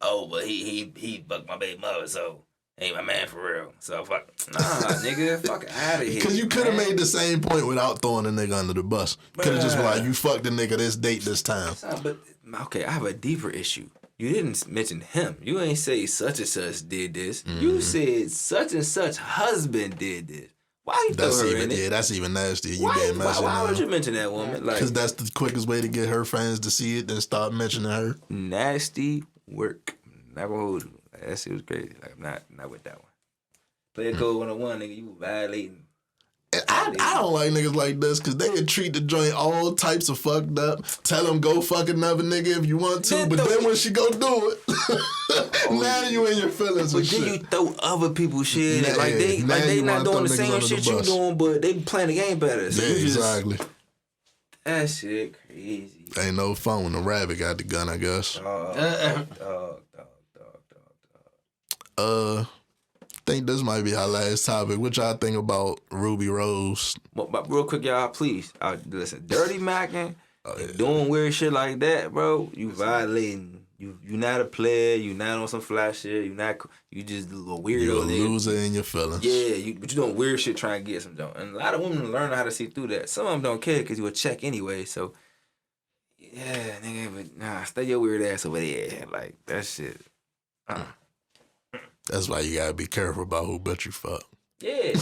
oh, but he fucked my baby mother, so ain't my man for real. So fuck, nah, nigga, fuck out of here. Because you could have man. made the same point without throwing the nigga under the bus. Could have just been like, you fucked the nigga this date this time. Son, but okay, I have a deeper issue. You didn't mention him. You ain't say such and such did this. You said such and such husband did this. Why you throw That's her even in it? that's even nastier. You Why being messy why would you now. mention that woman? Like, Because that's the quickest way to get her fans to see it, then start mentioning her. nasty work. Not gonna hold you. That shit was crazy. Like, I'm not with that one. Player Code 101, nigga, you violating. And I don't like niggas like this because they can treat the joint all types of fucked up. Tell them go fuck another nigga if you want to, but then when she go do it, now you in your feelings But and then you shit. throw other people's shit. Yeah, like now they you not wanna doing the throw niggas same under the shit you bus. doing, but they playing the game better. So Yeah, you just, exactly. That shit crazy. Ain't no fun when the rabbit got the gun, I guess. Dog. Think this might be our last topic. What y'all think about Ruby Rose? But real quick, y'all, please. Listen, dirty macking Oh, and doing weird shit like that, bro, you violating You not a player. You not on some fly shit. You just a little weirdo. You're a nigga. loser in your feelings. Yeah, but you doing weird shit trying to get some junk. And a lot of women learn how to see through that. Some of them don't care because you a check anyway. So, yeah, nigga, but nah, stay your weird ass over there. Like, that shit. That's why you gotta be careful about who bet you fuck. Yeah,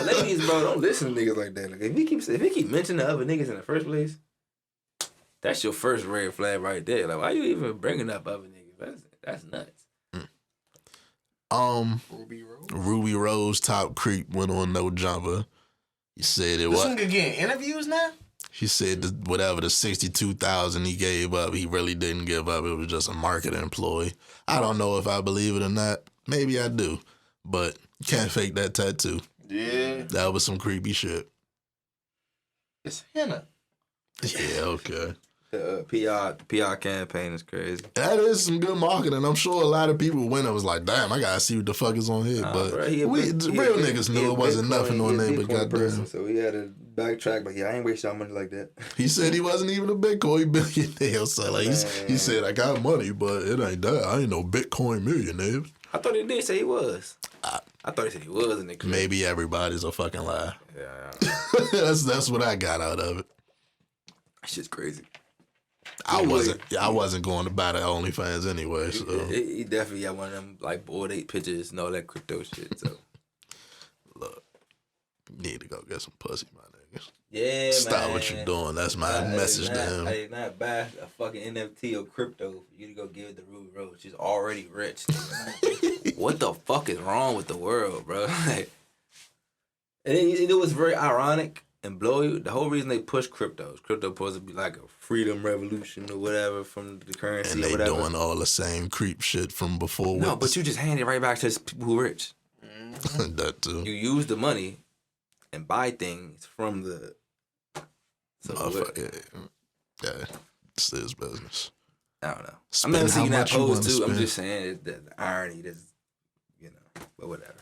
ladies, bro, don't listen to niggas like that. Like, if he keep mentioning the other niggas in the first place, that's your first red flag right there. Like, why you even bringing up other niggas? That's nuts. Ruby Rose top creep went on No Jumper. He said it was. was. This nigga getting interviews now? He said that whatever the $62,000 he gave up, he really didn't give up. It was just a marketing employee. I don't know if I believe it or not. Maybe I do, but can't fake that tattoo. Yeah, that was some creepy shit. It's henna. Yeah, okay. The PR campaign is crazy. That is some good marketing. I'm sure a lot of people went and was like, damn, I gotta see what the fuck is on here. But bro, real niggas knew it wasn't nothing on there but goddamn. So he had to backtrack, but I ain't waste y'all money like that. He said he wasn't even a Bitcoin billionaire. So like he said, I got money, but it ain't that. I ain't no Bitcoin millionaire. I thought he did say he was. I thought he said he was. Maybe everybody's a fucking lie. Yeah. That's what I got out of it. That shit's crazy. I wasn't going to buy the OnlyFans anyway. So he definitely had one of them like Bored Ape pictures and all that crypto shit. So look, you need to go get some pussy, my niggas. Yeah, Stop man. what you doing. That's my message to him. I did not buy a fucking NFT or crypto for you to go give it to Ruby Rose. She's already rich. What the fuck is wrong with the world, bro? Like, and it was very ironic and blow you. The whole reason they push crypto supposed to be like a freedom revolution or whatever from the currency. And they or whatever. doing all the same creep shit from before. No, but you just hand it right back to people who are rich. That too. You use the money and buy things from the. Yeah, it's his business. I don't know. Spend I'm never seeing that pose too. spend. I'm just saying the irony. That's, but whatever.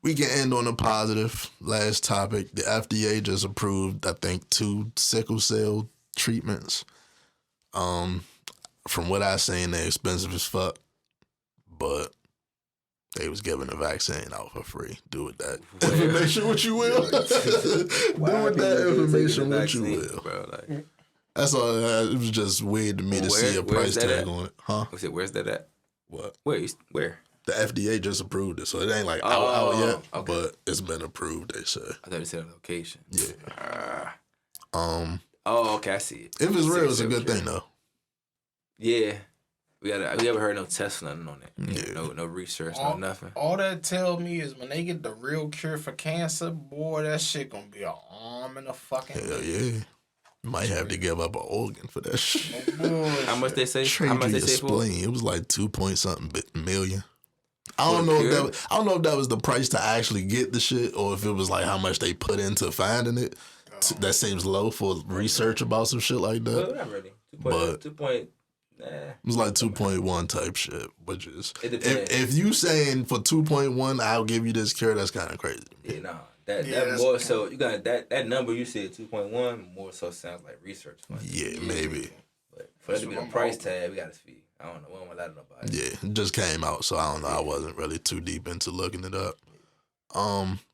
We can end on a positive. Last topic. The FDA just approved, I think, 2 sickle cell treatments. From what I seen, they're expensive as fuck, but they was giving the vaccine out for free. Do with that information what you will. Do with that information what you will. Bro, like, that's all. It was just weird to me to see a price tag on it. Huh? Where's that at? What? Where? The FDA just approved it, so it ain't like out yet, okay. but it's been approved. They said. I thought you said a location. Yeah. Oh, okay, I see it. If it's real, it's a good thing though. Yeah. We haven't heard no test nothing on it. Yeah. No research, no nothing. All that tell me is when they get the real cure for cancer, boy, that shit gonna be an arm and a fucking Hell yeah. Might have to give up an organ for that shit. How much they say? Trade How much you they your say for? spleen. It was like 2-point-something million. I don't know if that was the price to actually get the shit, or if it was like how much they put into finding it. That seems low for research about some shit like that. Well, not really. 2 point. Nah. It was like 2.1 type shit, which is It depends. if you saying for 2.1 I'll give you this cure, that's kind of crazy. Yeah, nah. That more so you got that number you said 2.1 more so sounds like research funding. Yeah, maybe. But for it to be the price tag, we gotta see. I don't know. We don't want to let nobody. Yeah, it just came out, so I don't know. I wasn't really too deep into looking it up.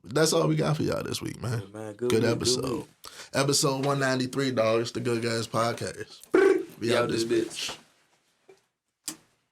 That's all we got for y'all this week, man. Man, good episode. Episode 193, dollars, the Good Guys Podcast. We out this bitch.